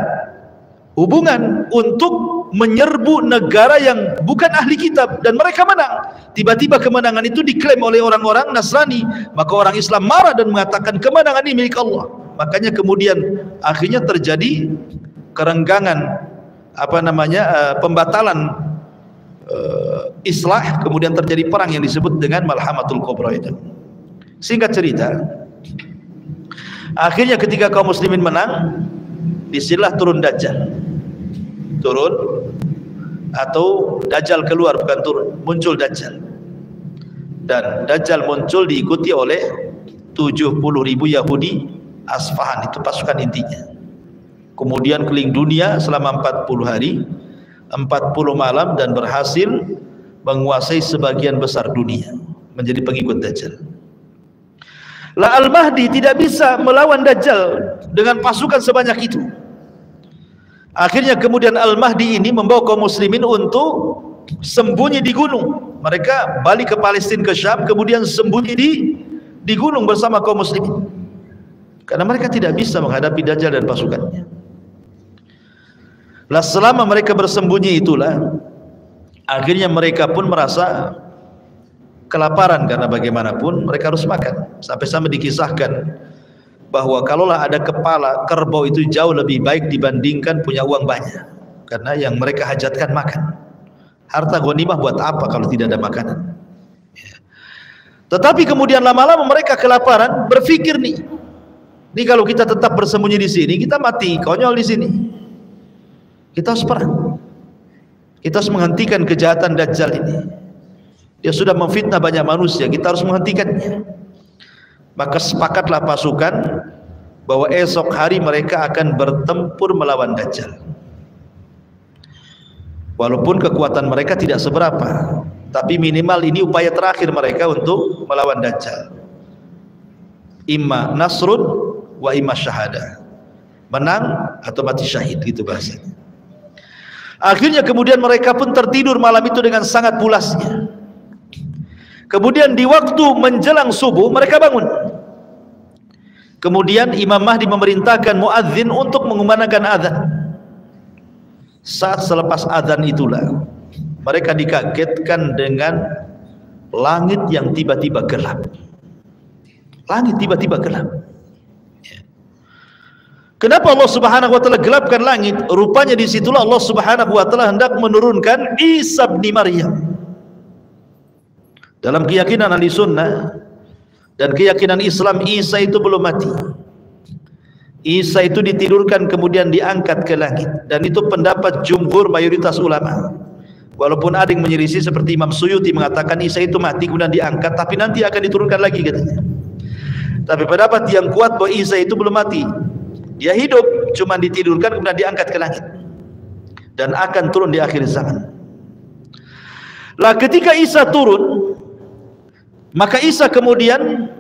hubungan untuk menyerbu negara yang bukan ahli kitab, dan mereka menang. Tiba-tiba kemenangan itu diklaim oleh orang-orang Nasrani, maka orang Islam marah dan mengatakan kemenangan ini milik Allah. Makanya kemudian akhirnya terjadi kerenggangan, pembatalan islah, kemudian terjadi perang yang disebut dengan Malhamatul Kubra itu. Singkat cerita, akhirnya ketika kaum muslimin menang, disinilah turun Dajjal. Turun, atau Dajjal keluar, bukan turun, muncul Dajjal. Dan Dajjal muncul diikuti oleh 70.000 Yahudi Asfahan, itu pasukan intinya. Kemudian keliling dunia selama 40 hari 40 malam dan berhasil menguasai sebagian besar dunia, menjadi pengikut Dajjal. Lah Al-Mahdi tidak bisa melawan Dajjal dengan pasukan sebanyak itu. Akhirnya kemudian Al-Mahdi ini membawa kaum muslimin untuk sembunyi di gunung. Mereka balik ke Palestina, ke Syam, kemudian sembunyi di gunung bersama kaum muslimin. Karena mereka tidak bisa menghadapi Dajjal dan pasukannya. Lah selama mereka bersembunyi itulah akhirnya mereka pun merasa kelaparan, karena bagaimanapun mereka harus makan. Sampai-sampai dikisahkan bahwa kalaulah ada kepala kerbau itu jauh lebih baik dibandingkan punya uang banyak, karena yang mereka hajatkan makan. Harta ghanimah buat apa kalau tidak ada makanan? Tetapi kemudian lama-lama mereka kelaparan, berpikir nih kalau kita tetap bersembunyi di sini, kita mati konyol di sini. Kita harus perang. Kita harus menghentikan kejahatan Dajjal ini. Dia sudah memfitnah banyak manusia, kita harus menghentikannya. Maka sepakatlah pasukan bahwa esok hari mereka akan bertempur melawan Dajjal. Walaupun kekuatan mereka tidak seberapa, tapi minimal ini upaya terakhir mereka untuk melawan Dajjal. Imma nasrun wa imma syahadah, menang atau mati syahid, gitu bahasanya. Akhirnya kemudian mereka pun tertidur malam itu dengan sangat pulasnya. Kemudian di waktu menjelang subuh mereka bangun. Kemudian Imam Mahdi memerintahkan muadzin untuk mengumandangkan azan. Saat selepas azan itulah mereka dikagetkan dengan langit yang tiba-tiba gelap. Langit tiba-tiba gelap. Kenapa Allah Subhanahu wa taala gelapkan langit? Rupanya disitulah Allah Subhanahu wa taala hendak menurunkan Isa bin Maryam. Dalam keyakinan ahli sunnah dan keyakinan Islam, Isa itu belum mati. Isa itu ditidurkan kemudian diangkat ke langit, dan itu pendapat jumhur mayoritas ulama. Walaupun ada yang menyelisih seperti Imam Suyuti mengatakan Isa itu mati kemudian diangkat, tapi nanti akan diturunkan lagi katanya. Tapi pendapat yang kuat bahwa Isa itu belum mati, dia hidup, cuma ditidurkan kemudian diangkat ke langit dan akan turun di akhir zaman. Lah ketika Isa turun, maka Isa kemudian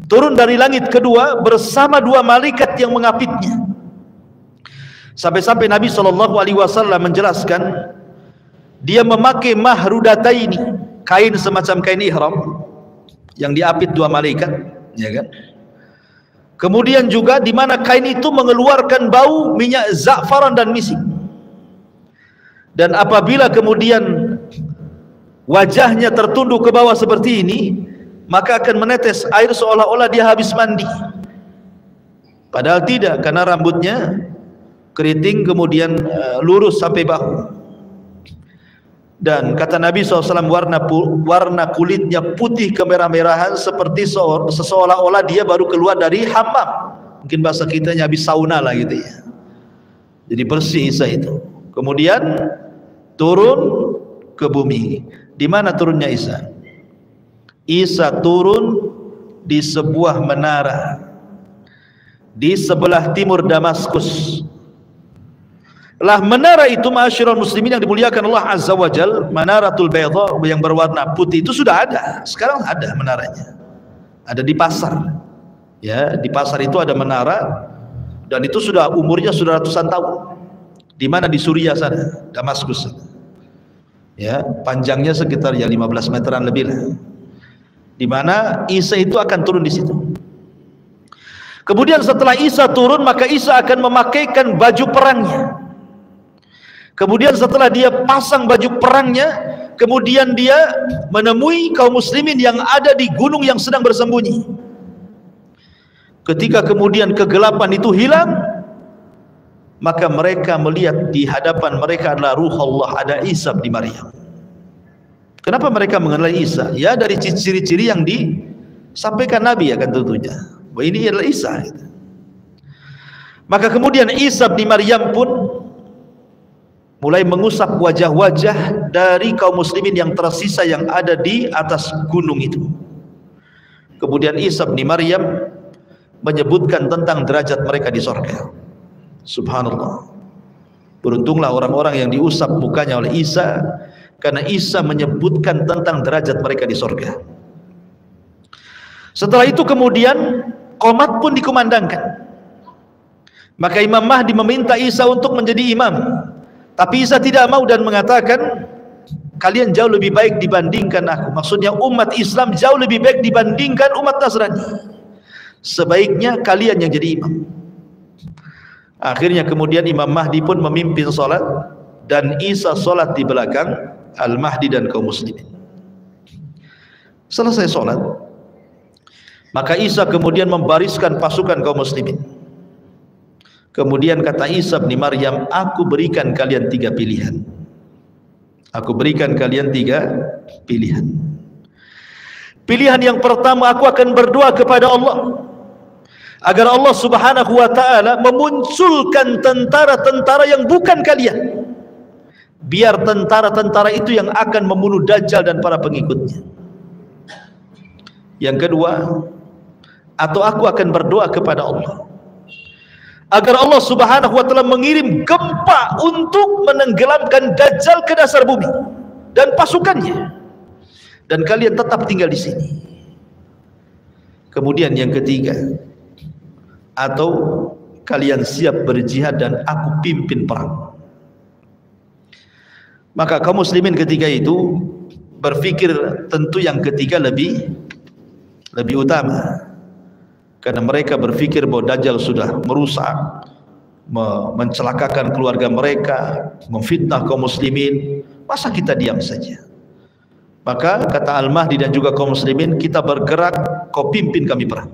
turun dari langit kedua bersama dua malaikat yang mengapitnya. Sampai-sampai Nabi SAW menjelaskan, dia memakai mahrudataini, kain semacam kain ihram yang diapit dua malaikat, ya kan? Kemudian juga di mana kain itu mengeluarkan bau minyak za'faran dan misik. Dan apabila kemudian wajahnya tertunduk ke bawah seperti ini, maka akan menetes air seolah-olah dia habis mandi. Padahal tidak, karena rambutnya keriting kemudian lurus sampai bahu. Dan kata Nabi SAW, warna kulitnya putih kemerah-merahan seperti seolah-olah dia baru keluar dari hammam. Mungkin bahasa kitanya habis sauna lah gitu ya. Jadi bersih Isa itu. Kemudian turun ke bumi. Di mana turunnya Isa? Isa turun di sebuah menara di sebelah timur Damaskus. Lah menara itu, ma'asyiral muslimin yang dimuliakan Allah Azza wa Jal, Manaratul Bayda yang berwarna putih itu sudah ada. Sekarang ada menaranya. Ada di pasar. Ya, di pasar itu ada menara, dan itu sudah umurnya sudah ratusan tahun. Di mana? Di Suriah sana, Damaskus. Ya, panjangnya sekitar ya 15 meteran lebih lah. Di mana Isa itu akan turun di situ. Kemudian setelah Isa turun, maka Isa akan memakaikan baju perangnya. Kemudian setelah dia pasang baju perangnya, kemudian dia menemui kaum muslimin yang ada di gunung yang sedang bersembunyi. Ketika kemudian kegelapan itu hilang, maka mereka melihat di hadapan mereka adalah ruh Allah, ada Isa bin Maryam. Kenapa mereka mengenali Isa? Ya dari ciri-ciri yang disampaikan Nabi, ya kan tentunya, bahwa ini adalah Isa. Maka kemudian Isa bin Maryam pun mulai mengusap wajah-wajah dari kaum muslimin yang tersisa yang ada di atas gunung itu. Kemudian Isa bin Maryam menyebutkan tentang derajat mereka di surga. Subhanallah. Beruntunglah orang-orang yang diusap mukanya oleh Isa, karena Isa menyebutkan tentang derajat mereka di surga. Setelah itu kemudian qomat pun dikumandangkan. Maka Imam Mahdi meminta Isa untuk menjadi imam, tapi Isa tidak mau dan mengatakan, kalian jauh lebih baik dibandingkan aku. Maksudnya umat Islam jauh lebih baik dibandingkan umat Nasrani. Sebaiknya kalian yang jadi imam. Akhirnya kemudian Imam Mahdi pun memimpin sholat, dan Isa sholat di belakang Al-Mahdi dan kaum muslimin. Selesai sholat, Maka Isa kemudian membariskan pasukan kaum muslimin. Kemudian kata Isa bin Maryam, aku berikan kalian 3 pilihan. Aku berikan kalian 3 pilihan. Pilihan yang pertama, aku akan berdoa kepada Allah agar Allah Subhanahu wa ta'ala memunculkan tentara-tentara yang bukan kalian, biar tentara-tentara itu yang akan membunuh Dajjal dan para pengikutnya. Yang kedua, atau aku akan berdoa kepada Allah agar Allah Subhanahu wa ta'ala mengirim gempa untuk menenggelamkan Dajjal ke dasar bumi dan pasukannya, dan kalian tetap tinggal di sini. Kemudian yang ketiga, atau kalian siap berjihad dan aku pimpin perang. Maka kaum muslimin ketika itu berpikir tentu yang ketiga lebih utama, karena mereka berpikir bahwa Dajjal sudah merusak, mencelakakan keluarga mereka, memfitnah kaum muslimin. Masa kita diam saja? Maka kata Al-Mahdi dan juga kaum muslimin, kita bergerak, kau pimpin kami perang.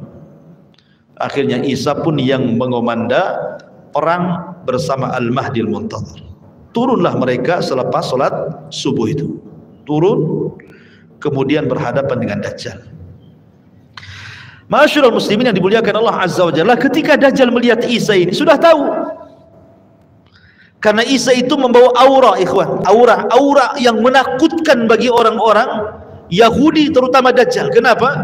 Akhirnya Isa pun yang mengomanda perang bersama Al-Mahdi Al-Muntadhir. Turunlah mereka selepas sholat subuh itu, turun kemudian berhadapan dengan Dajjal. Ma'asyiral muslimin yang dimuliakan Allah Azza wa Jalla, ketika Dajjal melihat Isa ini sudah tahu, karena Isa itu membawa aura, ikhwan, aura yang menakutkan bagi orang-orang Yahudi, terutama Dajjal. Kenapa?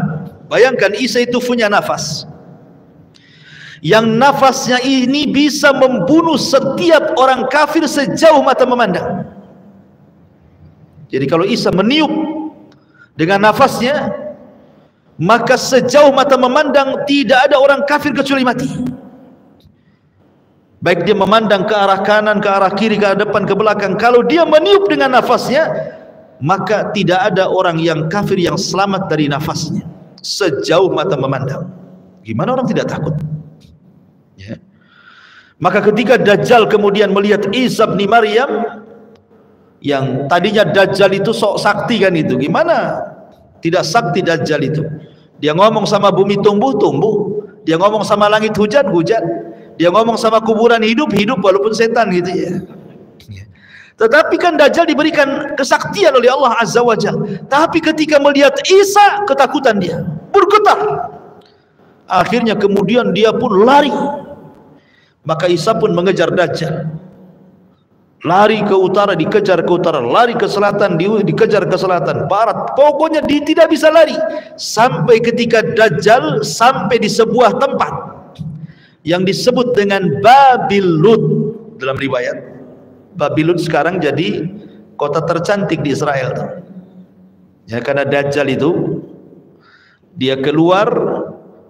Bayangkan, Isa itu punya nafas yang nafasnya ini bisa membunuh setiap orang kafir sejauh mata memandang. Jadi kalau Isa meniup dengan nafasnya, maka sejauh mata memandang tidak ada orang kafir kecuali mati. Baik dia memandang ke arah kanan, ke arah kiri, ke arah depan, ke belakang, kalau dia meniup dengan nafasnya, maka tidak ada orang yang kafir yang selamat dari nafasnya sejauh mata memandang. Gimana orang tidak takut? Ya. Maka ketika Dajjal kemudian melihat Isa bin Maryam, yang tadinya Dajjal itu sok sakti kan itu, gimana tidak sakti Dajjal itu? Dia ngomong sama bumi tumbuh-tumbuh, dia ngomong sama langit hujan-hujan, dia ngomong sama kuburan hidup-hidup walaupun setan gitu ya. Tetapi kan Dajjal diberikan kesaktian oleh Allah Azza wa Jalla. Tapi ketika melihat Isa, ketakutan dia, bergetar. Akhirnya kemudian dia pun lari. Maka Isa pun mengejar Dajjal. Lari ke utara, dikejar ke utara, lari ke selatan, dikejar ke selatan, barat. Pokoknya dia tidak bisa lari. Sampai ketika Dajjal sampai di sebuah tempat yang disebut dengan Babil Lud dalam riwayat. Babil Lud sekarang jadi kota tercantik di Israel. Ya, karena Dajjal itu dia keluar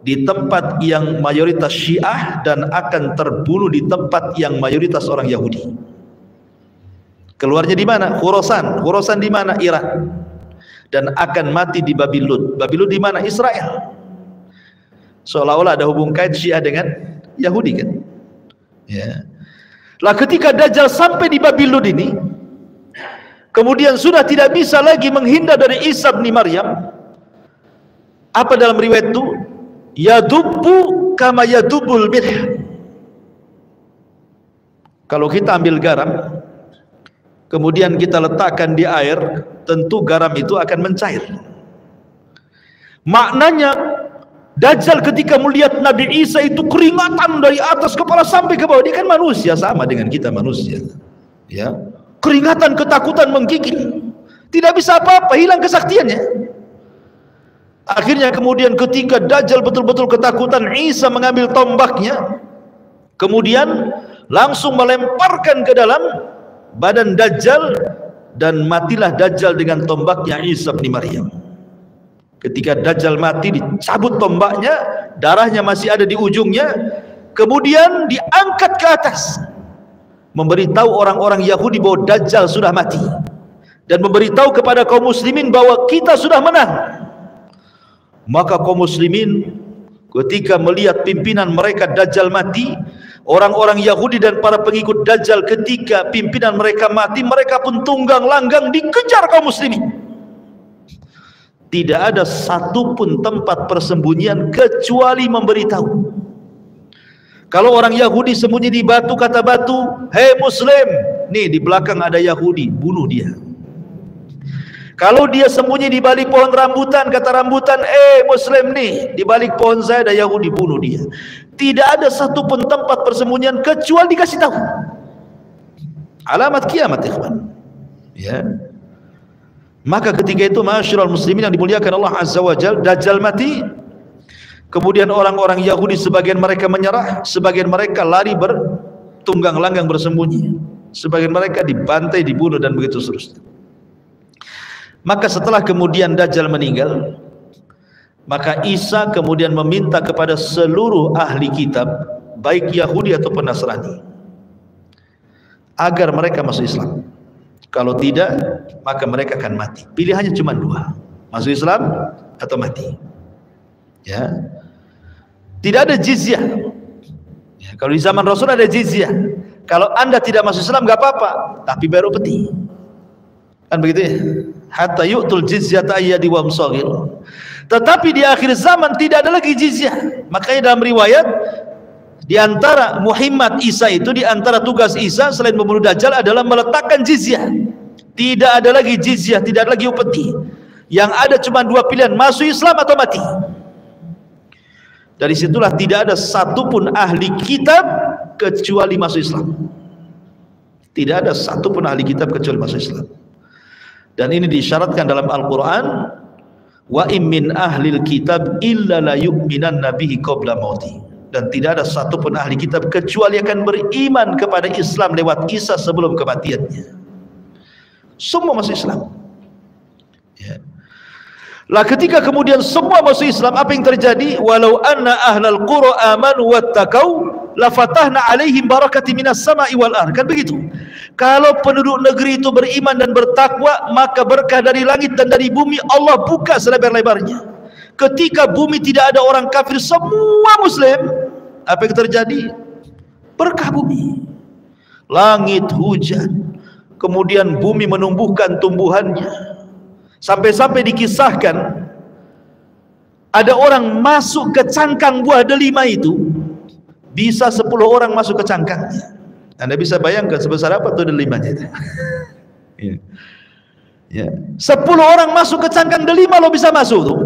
di tempat yang mayoritas Syiah dan akan terbunuh di tempat yang mayoritas orang Yahudi. Keluarnya di mana? Khurasan. Khurasan di mana? Iran. Dan akan mati di Babil Lud. Babil Lud di mana? Israel. Seolah-olah ada hubung kait Syiah dengan Yahudi kan? Ya. Lah ketika Dajjal sampai di Babil Lud ini, kemudian sudah tidak bisa lagi menghindar dari Isa bin Maryam. Apa dalam riwayat itu? Yadubbu kama yadubul milh. Kalau kita ambil garam, kemudian kita letakkan di air, tentu garam itu akan mencair. Maknanya Dajjal ketika melihat Nabi Isa itu keringatan dari atas kepala sampai ke bawah. Dia kan manusia, sama dengan kita manusia. Ya, keringatan, ketakutan menggigil. Tidak bisa apa-apa, hilang kesaktiannya. Akhirnya kemudian ketika Dajjal betul-betul ketakutan, Isa mengambil tombaknya, kemudian langsung melemparkan ke dalam badan Dajjal, dan matilah Dajjal dengan tombaknya Isa bin Maryam. Ketika Dajjal mati, dicabut tombaknya, darahnya masih ada di ujungnya, kemudian diangkat ke atas, memberitahu orang-orang Yahudi bahwa Dajjal sudah mati, dan memberitahu kepada kaum muslimin bahwa kita sudah menang. Maka kaum muslimin ketika melihat pimpinan mereka Dajjal mati, orang-orang Yahudi dan para pengikut Dajjal ketika pimpinan mereka mati, mereka pun tunggang langgang dikejar kaum muslimin. tidak ada satupun tempat persembunyian kecuali memberitahu. Kalau orang Yahudi sembunyi di batu, kata batu, "Hei Muslim, nih di belakang ada Yahudi, bunuh dia." Kalau dia sembunyi di balik pohon rambutan, kata rambutan, Muslim nih, di balik pohon saya ada Yahudi, bunuh dia. Tidak ada satupun tempat persembunyian kecuali dikasih tahu. Alamat kiamat, ikhwan. Ya. Maka ketika itu, ma'asyiral muslimin yang dimuliakan Allah Azza wa Jalla, Dajjal mati. Kemudian orang-orang Yahudi sebagian mereka menyerah, sebagian mereka lari bertunggang langgang bersembunyi, sebagian mereka dibantai, dibunuh, dan begitu seterusnya. Maka setelah kemudian Dajjal meninggal, maka Isa kemudian meminta kepada seluruh ahli kitab, baik Yahudi ataupun Nasrani, agar mereka masuk Islam. Kalau tidak, maka mereka akan mati. Pilihannya cuma dua, masuk Islam atau mati. Ya, tidak ada jizyah. Ya, kalau di zaman Rasul ada jizyah. Kalau anda tidak masuk Islam nggak apa-apa, tapi bayar upeti. Kan begitu ya? Hatta yu'tul jizyata ayyadi wa msagir. Tetapi di akhir zaman tidak ada lagi jizyah. Makanya dalam riwayat, di antara Muhammad Isa itu, di antara tugas Isa selain membunuh Dajjal adalah meletakkan jizyah. Tidak ada lagi jizyah, tidak ada lagi upeti. Yang ada cuma dua pilihan, masuk Islam atau mati. Dari situlah tidak ada satupun ahli kitab kecuali masuk Islam. Tidak ada satupun ahli kitab kecuali masuk Islam. Dan ini disyaratkan dalam Al-Quran, wa im min ahlil kitab illa la yu'minanna bihi qabla mauti. Dan tidak ada satupun ahli kitab kecuali akan beriman kepada Islam lewat Isa sebelum kematiannya. Semua masuk Islam. Ya. Lah ketika kemudian semua masuk Islam, apa yang terjadi? Walau anna ahlal qura amanu wattaqau la fatahna alaihim barakati minas sama'i wal ardh. Kan begitu. Kalau penduduk negeri itu beriman dan bertakwa, maka berkah dari langit dan dari bumi Allah buka selebar-lebarnya. Ketika bumi tidak ada orang kafir, semua muslim, apa yang terjadi? Berkah bumi. Langit hujan, kemudian bumi menumbuhkan tumbuhannya. Sampai-sampai dikisahkan ada orang masuk ke cangkang buah delima itu, bisa 10 orang masuk ke cangkangnya. Anda bisa bayangkan sebesar apa tuh delimanya itu. Ya. 10 orang masuk ke cangkang delima lo bisa masuk tuh.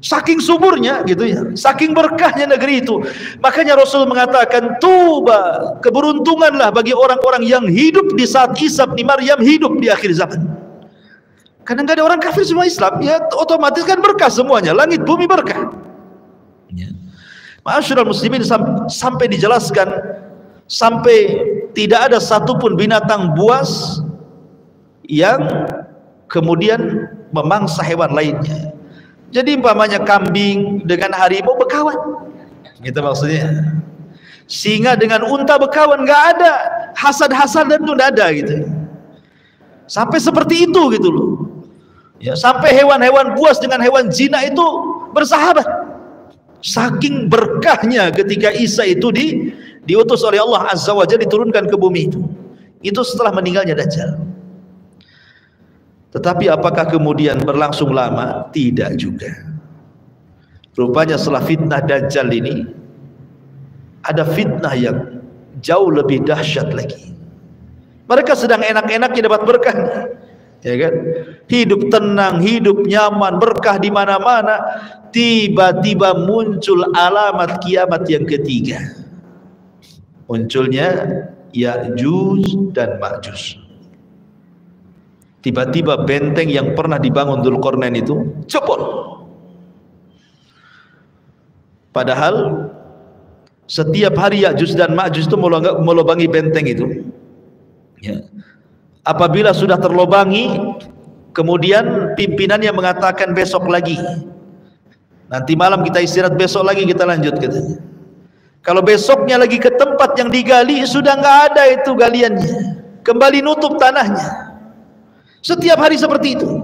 Saking suburnya gitu ya, saking berkahnya negeri itu. Makanya Rasul mengatakan, tuba, keberuntunganlah bagi orang-orang yang hidup di saat Isa bin Maryam hidup di akhir zaman. Karena nggak ada orang kafir, semua Islam, ya otomatis kan berkah semuanya, langit bumi berkah. Ya. Ma'asyiral muslimin, sampai dijelaskan, sampai tidak ada satupun binatang buas yang kemudian memangsa hewan lainnya. Jadi umpamanya kambing dengan harimau berkawan, gitu maksudnya. Singa dengan unta berkawan, nggak ada hasad-hasad dan itu nggak ada gitu. Sampai seperti itu gitu loh. Ya, sampai hewan-hewan buas dengan hewan zina itu bersahabat. Saking berkahnya ketika Isa itu diutus oleh Allah Azza wa Jalla, diturunkan ke bumi itu. Itu setelah meninggalnya Dajjal. Tetapi apakah kemudian berlangsung lama? Tidak juga. Rupanya setelah fitnah Dajjal ini, ada fitnah yang jauh lebih dahsyat lagi. Mereka sedang enak-enaknya dapat berkah, ya kan? Hidup tenang, hidup nyaman, berkah di mana-mana. Tiba-tiba muncul alamat kiamat yang ketiga. Munculnya Ya'juj dan Ma'juj. Tiba-tiba benteng yang pernah dibangun Dzulqarnain itu jebol. Padahal setiap hari Ya'juj dan Ma'juj itu melubangi benteng itu. Ya. Apabila sudah terlobangi, kemudian pimpinannya mengatakan besok lagi. Nanti malam kita istirahat, besok lagi kita lanjut katanya. Kalau besoknya lagi ke tempat yang digali, sudah nggak ada itu galiannya, kembali nutup tanahnya. Setiap hari seperti itu.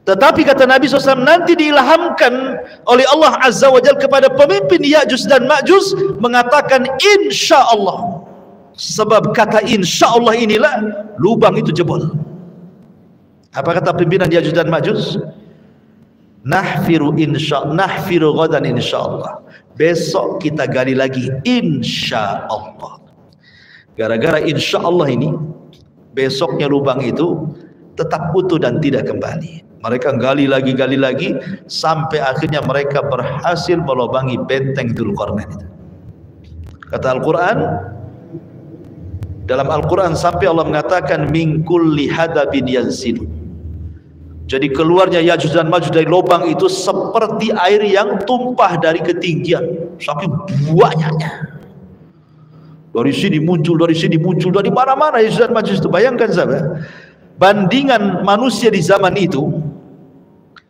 Tetapi kata Nabi SAW, nanti diilhamkan oleh Allah Azza wa Jalla kepada pemimpin Ya'juj dan Ma'juj mengatakan insya Allah. Sebab kata insya Allah inilah lubang itu jebol. Apa kata pimpinan Ya'juj dan Ma'juj? nahfiru ghadan insyaallah. Besok kita gali lagi insyaallah. Gara-gara insyaallah ini, besoknya lubang itu tetap utuh dan tidak kembali. Mereka gali lagi sampai akhirnya mereka berhasil melubangi benteng Dzulqarnain itu. Kata Al-Quran, dalam Al-Quran sampai Allah mengatakan min kulli hadabin yanzilu. Jadi keluarnya Ya'juj dan Ma'juj dari lubang itu seperti air yang tumpah dari ketinggian, saking banyaknya. Dari sini muncul, dari mana-mana Ya'juj dan Ma'juj itu. Bayangkan sahabat, bandingan manusia di zaman itu,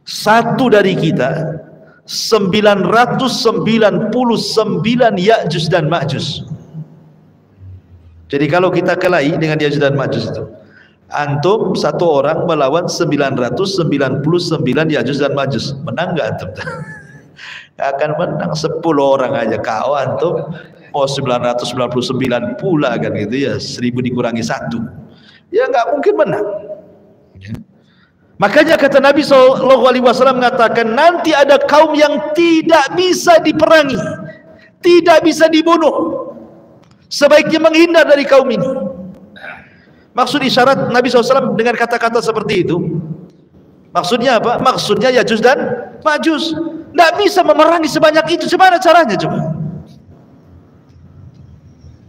satu dari kita 999 Ya'juj dan Ma'juj. Jadi kalau kita kelahi dengan Ya'juj dan Ma'juj itu, antum satu orang melawan 999 Ya'juj dan Ma'juj, menang nggak antum? Nggak akan menang. 10 orang aja kau antum mau 999 pula kan gitu ya, 1000 dikurangi 1 ya nggak mungkin menang ya. Makanya kata Nabi SAW mengatakan, nanti ada kaum yang tidak bisa diperangi, tidak bisa dibunuh, sebaiknya menghindar dari kaum ini. Maksud isyarat Nabi SAW dengan kata-kata seperti itu, maksudnya apa? Maksudnya Ya'juj dan Ma'juj tidak bisa memerangi sebanyak itu. Gimana caranya coba?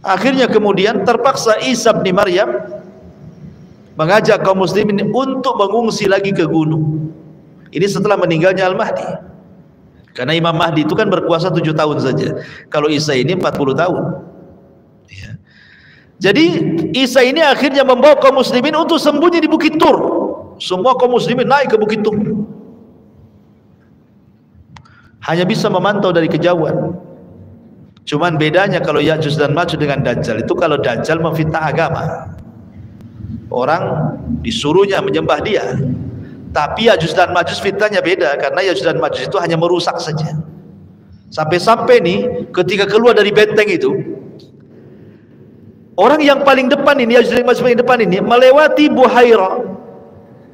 Akhirnya kemudian terpaksa Isa bin Maryam mengajak kaum muslimin untuk mengungsi lagi ke gunung. Ini setelah meninggalnya Al-Mahdi. Karena Imam Mahdi itu kan berkuasa 7 tahun saja. Kalau Isa ini 40 tahun. Ya. Jadi Isa ini akhirnya membawa kaum muslimin untuk sembunyi di Bukit Tur. Semua kaum muslimin naik ke Bukit Tur. Hanya bisa memantau dari kejauhan. Cuman bedanya kalau Ya'juj dan Ma'juj dengan Dajjal itu, kalau Dajjal memfitnah agama, orang disuruhnya menyembah dia. Tapi Ya'juj dan Ma'juj fitnahnya beda, karena Ya'juj dan Ma'juj itu hanya merusak saja. Sampai-sampai nih ketika keluar dari benteng itu, orang yang paling depan ini, Ya'juj dan Ma'juj paling depan ini, melewati Buhaira,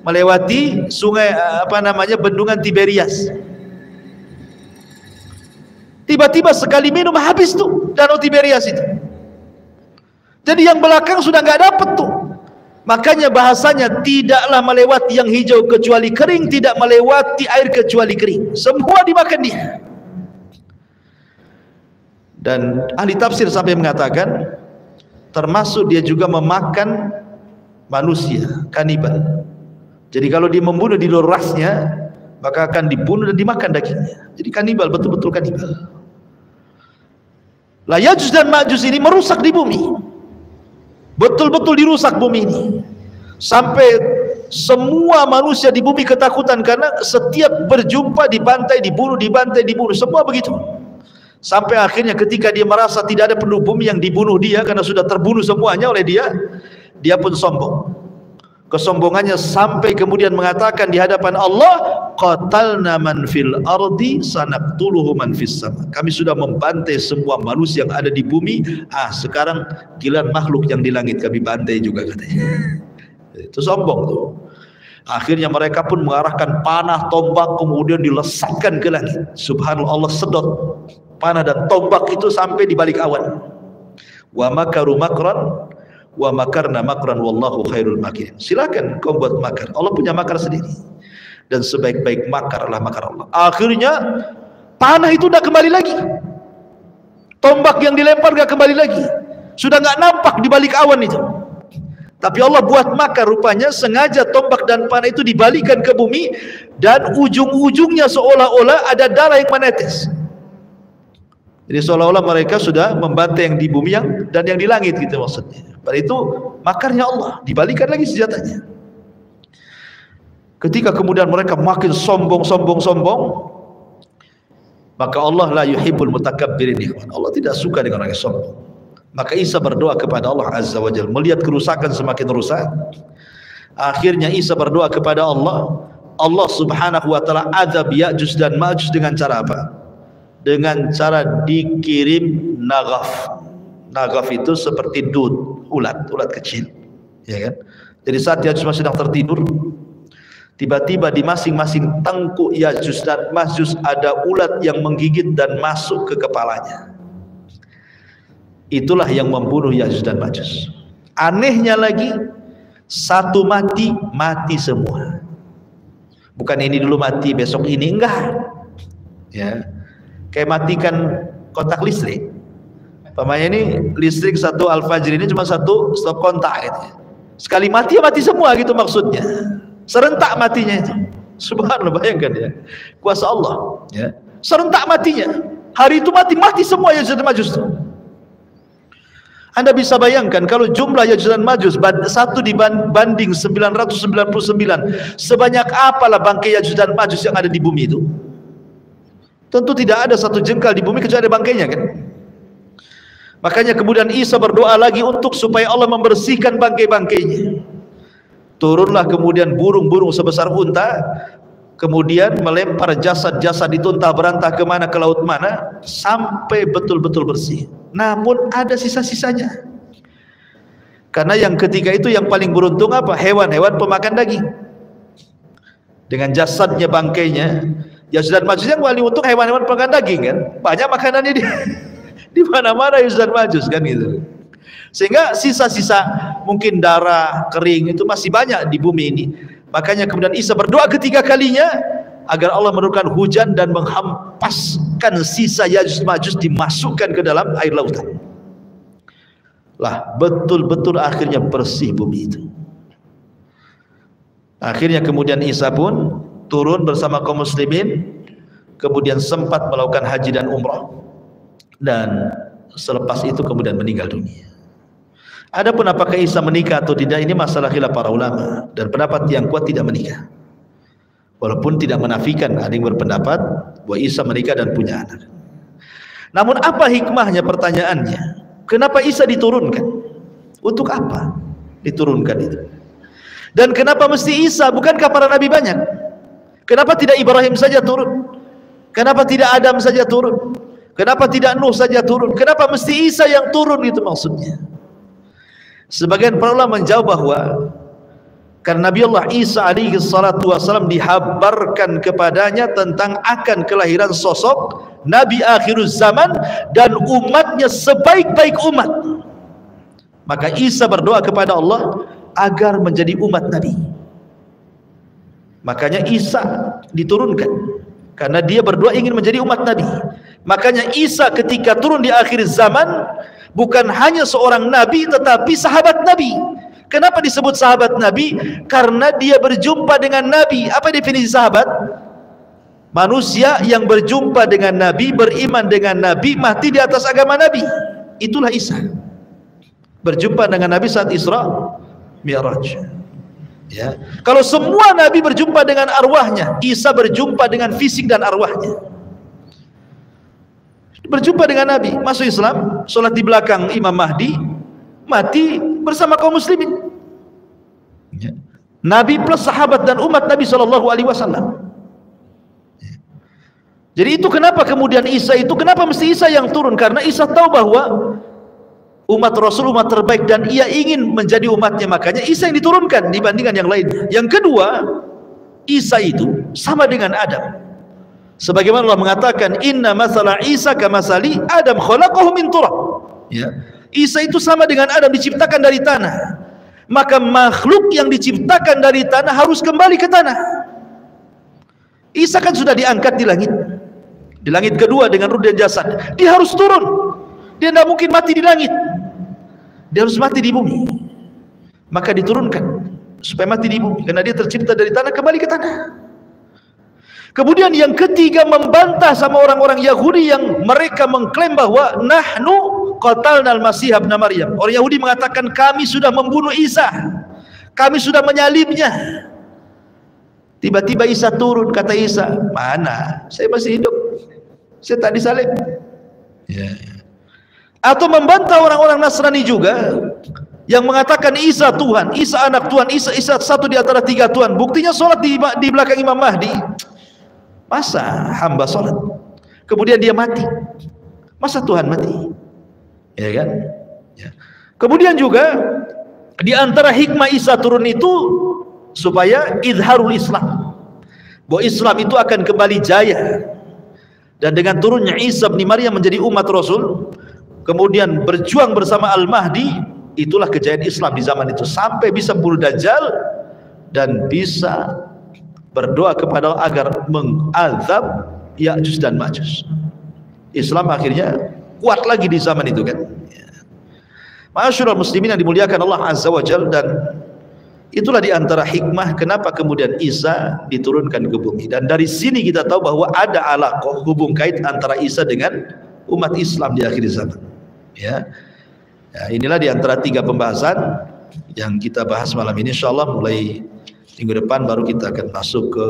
melewati sungai bendungan Tiberias. Tiba-tiba sekali minum habis tuh danau Tiberias itu. Jadi yang belakang sudah nggak dapat tuh. Makanya bahasanya tidaklah melewati yang hijau kecuali kering, tidak melewati air kecuali kering. Semua dimakan dia. Dan ahli tafsir sampai mengatakan, termasuk dia juga memakan manusia, kanibal. Jadi kalau dia membunuh di luar rasnya, maka akan dibunuh dan dimakan dagingnya. Jadi kanibal, betul-betul kanibal. Lah Ya'juj dan Ma'juj ini merusak di bumi. Betul-betul dirusak bumi ini. Sampai semua manusia di bumi ketakutan karena setiap berjumpa dibantai, dibunuh, dibantai, dibunuh, semua begitu. Sampai akhirnya ketika dia merasa tidak ada penduduk bumi yang dibunuh dia karena sudah terbunuh semuanya oleh dia, dia pun sombong. Kesombongannya sampai kemudian mengatakan di hadapan Allah, qatalna man fil ardi sanaqtuluhu man fis sama. Kami sudah membantai semua manusia yang ada di bumi, sekarang giliran makhluk yang di langit kami bantai juga, katanya. Itu sombong tuh. Akhirnya mereka pun mengarahkan panah, tombak, kemudian dilesatkan ke langit. Subhanallah, Allah sedot panah dan tombak itu sampai di balik awan. Wa makaru makran wa makarna makran wallahu khairul makirin. Silakan kau buat makar, Allah punya makar sendiri, dan sebaik-baik makar adalah makar Allah. Akhirnya panah itu udah kembali lagi, tombak yang dilempar gak kembali lagi, sudah gak nampak di balik awan itu. Tapi Allah buat makar, rupanya sengaja tombak dan panah itu dibalikan ke bumi, dan ujung-ujungnya seolah-olah ada darah yang menetes. Jadi seolah-olah mereka sudah membantai yang di bumi dan yang di langit gitu maksudnya. Pada itu makarnya Allah, dibalikan lagi senjatanya. Ketika kemudian mereka makin sombong, maka Allah la yuhibbul mutakabbirin. Allah tidak suka dengan orang yang sombong. Maka Isa berdoa kepada Allah Azza wa Jalla, melihat kerusakan semakin rusak. Akhirnya Isa berdoa kepada Allah, Allah Subhanahu wa taala azab Ya'juj dan Ma'juj dengan cara apa? Dengan cara dikirim naghaf. Naghaf itu seperti dud, ulat kecil, ya kan? Jadi saat Ya'juj sedang tertidur, tiba-tiba di masing-masing tengkuk Ya'juj dan Ma'juj ada ulat yang menggigit dan masuk ke kepalanya. Itulah yang membunuh Ya'juj dan Ma'juj. Anehnya lagi, satu mati, mati semua. Bukan ini dulu mati, besok ini, enggak. Ya, kayak matikan kontak listrik. Pamannya ini listrik satu Al-Fajr ini cuma satu stop kontak gitu. Sekali mati ya mati semua gitu maksudnya. Serentak matinya itu. Subhanallah, bayangkan ya. Kuasa Allah, ya. Serentak matinya. Hari itu mati semua Ya'juj dan Ma'juj. Anda bisa bayangkan kalau jumlah Ya'juj dan Ma'juj satu dibanding 999, sebanyak apalah bangkai Ya'juj dan Ma'juj yang ada di bumi itu? Tentu tidak ada satu jengkal di bumi kecuali ada bangkainya, kan? Makanya kemudian Isa berdoa lagi untuk supaya Allah membersihkan bangkai-bangkainya. Turunlah kemudian burung-burung sebesar unta, kemudian melempar jasad-jasad itu entah berantah kemana, ke laut mana, sampai betul-betul bersih. Namun ada sisa-sisanya. Karena yang ketiga itu yang paling beruntung apa? Hewan-hewan pemakan daging. Dengan jasadnya, bangkainya, Ya'juj dan Ma'juj yang paling untung hewan-hewan pemakan daging, kan? Banyak makanannya di mana-mana Ya'juj dan Ma'juj, kan gitu. Sehingga sisa-sisa mungkin darah kering itu masih banyak di bumi ini. Makanya kemudian Isa berdoa ketiga kalinya agar Allah menurunkan hujan dan menghempaskan sisa Ya'juj Ma'juj dimasukkan ke dalam air lautan. Lah betul-betul akhirnya bersih bumi itu. Akhirnya kemudian Isa pun turun bersama kaum muslimin, kemudian sempat melakukan haji dan umrah, dan selepas itu kemudian meninggal dunia. Adapun apakah Isa menikah atau tidak, ini masalah khilaf para ulama, dan pendapat yang kuat tidak menikah. Walaupun tidak menafikan, ada yang berpendapat bahwa Isa menikah dan punya anak. Namun apa hikmahnya, pertanyaannya? Kenapa Isa diturunkan? Untuk apa diturunkan itu? Dan kenapa mesti Isa? Bukankah para nabi banyak? Kenapa tidak Ibrahim saja turun? Kenapa tidak Adam saja turun? Kenapa tidak Nuh saja turun? Kenapa mesti Isa yang turun, itu maksudnya? Sebagian para ulama menjawab bahwa karena Nabi Allah Isa alaihi salatu wasallam dihabarkan kepadanya tentang akan kelahiran sosok Nabi akhirul zaman dan umatnya sebaik-baik umat. Maka Isa berdoa kepada Allah agar menjadi umat Nabi. Makanya Isa diturunkan karena dia berdoa ingin menjadi umat Nabi. Makanya Isa ketika turun di akhir zaman bukan hanya seorang nabi tetapi sahabat Nabi. Kenapa disebut sahabat Nabi? Karena dia berjumpa dengan Nabi. Apa definisi sahabat? Manusia yang berjumpa dengan Nabi, beriman dengan Nabi, mati di atas agama Nabi. Itulah Isa. Berjumpa dengan Nabi saat Isra Mi'raj. Ya. Kalau semua Nabi berjumpa dengan arwahnya, Isa berjumpa dengan fisik dan arwahnya. Berjumpa dengan Nabi, masuk Islam, sholat di belakang Imam Mahdi, mati bersama kaum muslimin. Ya. Nabi plus sahabat dan umat Nabi SAW. Ya. Jadi itu kenapa kemudian Isa itu, kenapa mesti Isa yang turun? Karena Isa tahu bahwa umat Rasul umat terbaik dan ia ingin menjadi umatnya, makanya Isa yang diturunkan dibandingkan yang lain. Yang kedua, Isa itu sama dengan Adam. Sebagaimana Allah mengatakan, inna masala Isa kamasali Adam khalaqahu min turab. Ya. Isa itu sama dengan Adam, diciptakan dari tanah. Maka makhluk yang diciptakan dari tanah harus kembali ke tanah. Isa kan sudah diangkat di langit. Di langit kedua dengan ruh dan jasad. Dia harus turun. Dia tidak mungkin mati di langit. Dia harus mati di bumi. Maka diturunkan supaya mati di bumi, karena dia tercipta dari tanah, kembali ke tanah. Kemudian yang ketiga, membantah sama orang-orang Yahudi yang mereka mengklaim bahwa nahnu qatalna al-Masih ibn Maryam. Orang Yahudi mengatakan kami sudah membunuh Isa, kami sudah menyalibnya. Tiba-tiba Isa turun, kata Isa, mana? Saya masih hidup, saya tak disalib. Ya. Atau membantah orang-orang Nasrani juga yang mengatakan Isa Tuhan, Isa anak Tuhan, Isa satu di antara tiga Tuhan. Buktinya sholat di belakang Imam Mahdi. Masa hamba sholat kemudian dia mati? Masa Tuhan mati? Ya kan? Ya. Kemudian juga di antara hikmah Isa turun itu supaya izharul Islam, bahwa Islam itu akan kembali jaya. Dan dengan turunnya Isa bin Maryam menjadi umat Rasul, kemudian berjuang bersama Al-Mahdi, itulah kejayaan Islam di zaman itu, sampai bisa bunuh Dajjal dan bisa berdoa kepada Allah agar mengazab Ya'juj dan Ma'juj. Islam akhirnya kuat lagi di zaman itu kan. Ma'asyiral muslimin yang dimuliakan Allah Azza wa Jalla, dan itulah diantara hikmah kenapa kemudian Isa diturunkan ke bumi. Dan dari sini kita tahu bahwa ada alaqah, hubung kait antara Isa dengan umat Islam di akhir zaman. Ya, inilah diantara 3 pembahasan yang kita bahas malam ini. Insyaallah mulai minggu depan baru kita akan masuk ke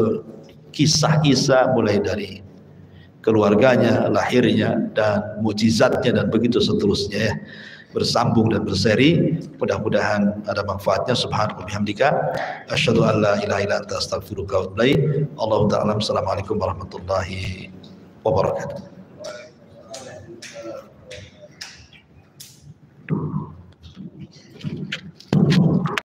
kisah Isa, mulai dari keluarganya, lahirnya, dan mukjizatnya, dan begitu seterusnya ya. Bersambung dan berseri, mudah-mudahan ada manfaatnya. Subhanallah bihamdika asyhadu an la ilaha illa anta astaghfiruka wa atubu ilaik. Allahu ta'ala. Assalamualaikum warahmatullahi wabarakatuh.